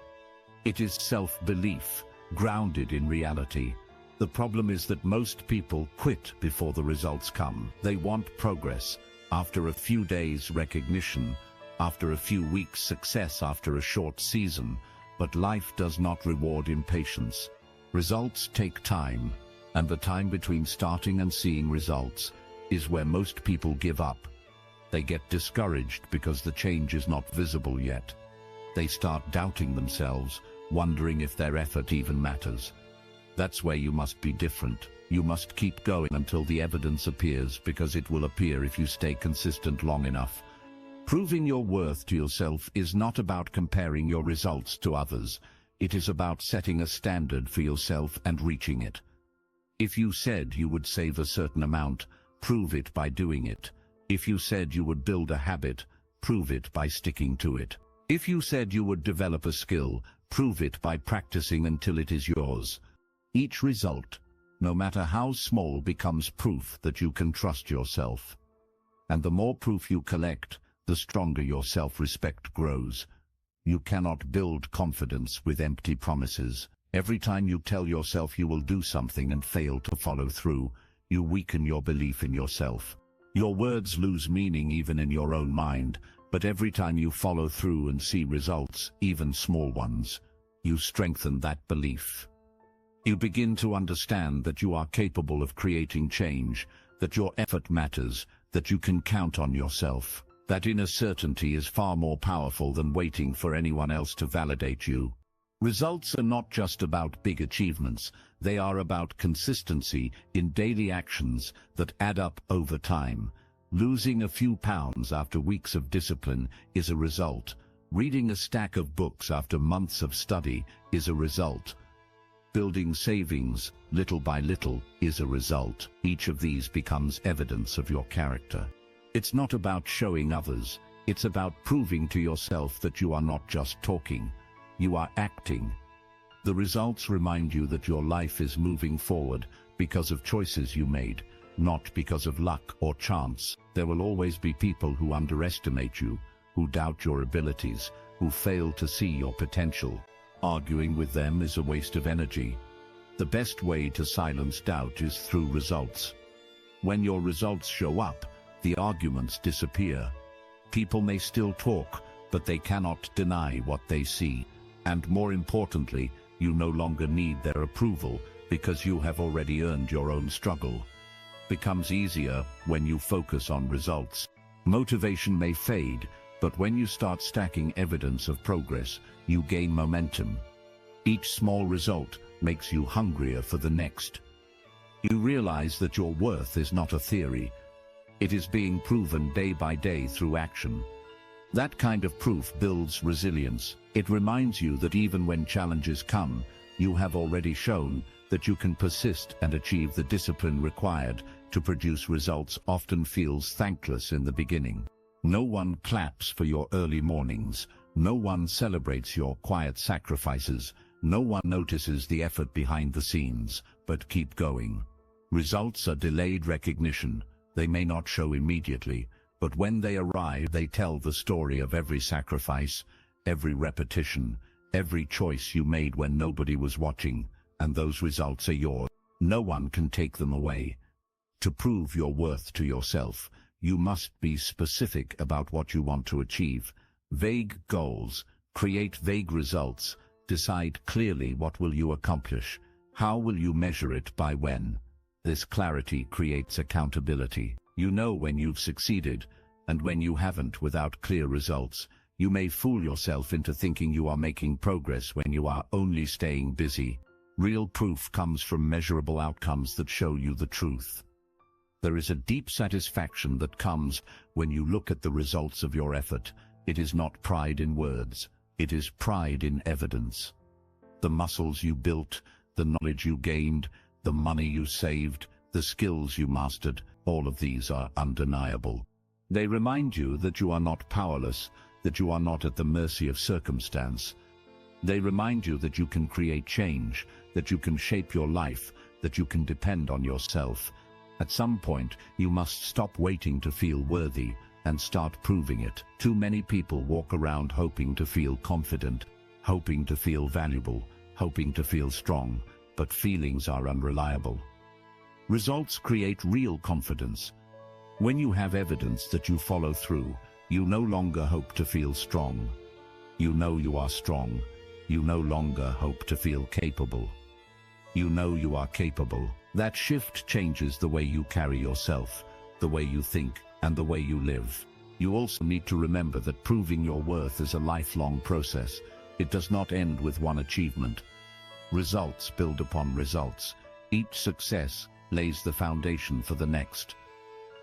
It is self-belief, grounded in reality. The problem is that most people quit before the results come. They want progress. After a few days, recognition. After a few weeks, success. After a short season, But life does not reward impatience. Results take time, and the time between starting and seeing results is where most people give up. They get discouraged because the change is not visible yet. They start doubting themselves, wondering if their effort even matters. That's where you must be different. You must keep going until the evidence appears, because it will appear if you stay consistent long enough. Proving your worth to yourself is not about comparing your results to others. It is about setting a standard for yourself and reaching it. If you said you would save a certain amount, prove it by doing it. If you said you would build a habit, prove it by sticking to it. If you said you would develop a skill, prove it by practicing until it is yours. Each result, no matter how small, becomes proof that you can trust yourself. And the more proof you collect, the stronger your self-respect grows. You cannot build confidence with empty promises. Every time you tell yourself you will do something and fail to follow through, you weaken your belief in yourself. Your words lose meaning even in your own mind, but every time you follow through and see results, even small ones, you strengthen that belief. You begin to understand that you are capable of creating change, that your effort matters, that you can count on yourself. That inner certainty is far more powerful than waiting for anyone else to validate you. Results are not just about big achievements. They are about consistency in daily actions that add up over time. Losing a few pounds after weeks of discipline is a result. Reading a stack of books after months of study is a result. Building savings, little by little, is a result. Each of these becomes evidence of your character. It's not about showing others. It's about proving to yourself that you are not just talking. You are acting. The results remind you that your life is moving forward because of choices you made, not because of luck or chance. There will always be people who underestimate you, who doubt your abilities, who fail to see your potential. Arguing with them is a waste of energy. The best way to silence doubt is through results. When your results show up, the arguments disappear. People may still talk, but they cannot deny what they see. And more importantly, you no longer need their approval because you have already earned your own struggle. Becomes easier when you focus on results. Motivation may fade, but when you start stacking evidence of progress, you gain momentum. Each small result makes you hungrier for the next. You realize that your worth is not a theory. It is being proven day by day through action. That kind of proof builds resilience. It reminds you that even when challenges come, you have already shown that you can persist and achieve the discipline required to produce results. Often feels thankless in the beginning. No one claps for your early mornings. No one celebrates your quiet sacrifices. No one notices the effort behind the scenes, but keep going. Results are delayed recognition. They may not show immediately, but when they arrive, they tell the story of every sacrifice, every repetition, every choice you made when nobody was watching, and those results are yours. No one can take them away. To prove your worth to yourself, you must be specific about what you want to achieve. Vague goals, create vague results, decide clearly what will you accomplish. How will you measure it, by when? This clarity creates accountability. You know when you've succeeded and when you haven't without clear results. You may fool yourself into thinking you are making progress when you are only staying busy. Real proof comes from measurable outcomes that show you the truth. There is a deep satisfaction that comes when you look at the results of your effort. It is not pride in words. It is pride in evidence. The muscles you built, the knowledge you gained, the money you saved, the skills you mastered, all of these are undeniable. They remind you that you are not powerless, that you are not at the mercy of circumstance. They remind you that you can create change, that you can shape your life, that you can depend on yourself. At some point, you must stop waiting to feel worthy and start proving it. Too many people walk around hoping to feel confident, hoping to feel valuable, hoping to feel strong, but feelings are unreliable. Results create real confidence. When you have evidence that you follow through, you no longer hope to feel strong. You know you are strong. You no longer hope to feel capable. You know you are capable. That shift changes the way you carry yourself, the way you think, and the way you live. You also need to remember that proving your worth is a lifelong process. It does not end with one achievement. Results build upon results. Each success lays the foundation for the next.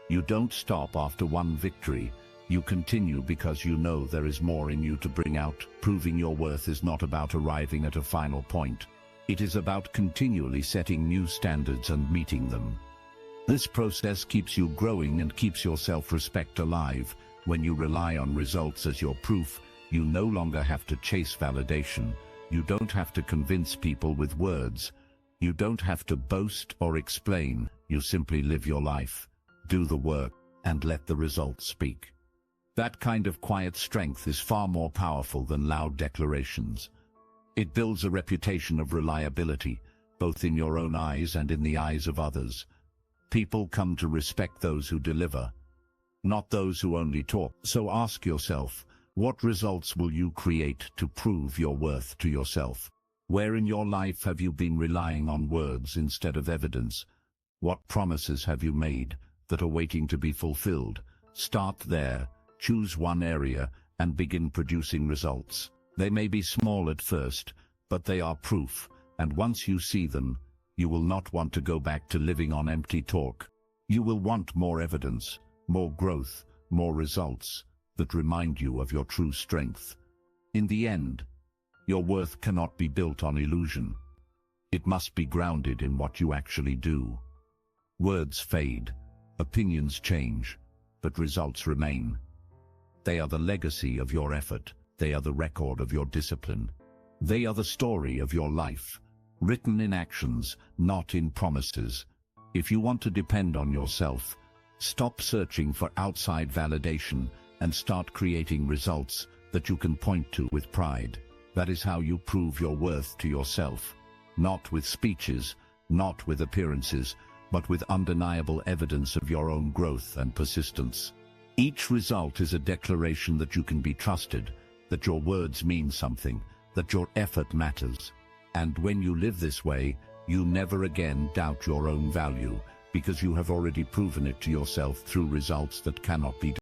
You don't stop after one victory. You continue because you know there is more in you to bring out. Proving your worth is not about arriving at a final point. It is about continually setting new standards and meeting them. This process keeps you growing and keeps your self-respect alive. When you rely on results as your proof, you no longer have to chase validation. You don't have to convince people with words. You don't have to boast or explain. You simply live your life, do the work, and let the results speak. That kind of quiet strength is far more powerful than loud declarations. It builds a reputation of reliability, both in your own eyes and in the eyes of others. People come to respect those who deliver, not those who only talk. So ask yourself, what results will you create to prove your worth to yourself? Where in your life have you been relying on words instead of evidence? What promises have you made that are waiting to be fulfilled? Start there, choose one area, and begin producing results. They may be small at first, but they are proof, and once you see them, you will not want to go back to living on empty talk. You will want more evidence, more growth, more results that remind you of your true strength. In the end, your worth cannot be built on illusion. It must be grounded in what you actually do. Words fade, opinions change, but results remain. They are the legacy of your effort. They are the record of your discipline. They are the story of your life, written in actions, not in promises. If you want to depend on yourself, stop searching for outside validation and start creating results that you can point to with pride. That is how you prove your worth to yourself. Not with speeches, not with appearances, but with undeniable evidence of your own growth and persistence. Each result is a declaration that you can be trusted, that your words mean something, that your effort matters. And when you live this way, you never again doubt your own value, because you have already proven it to yourself through results that cannot be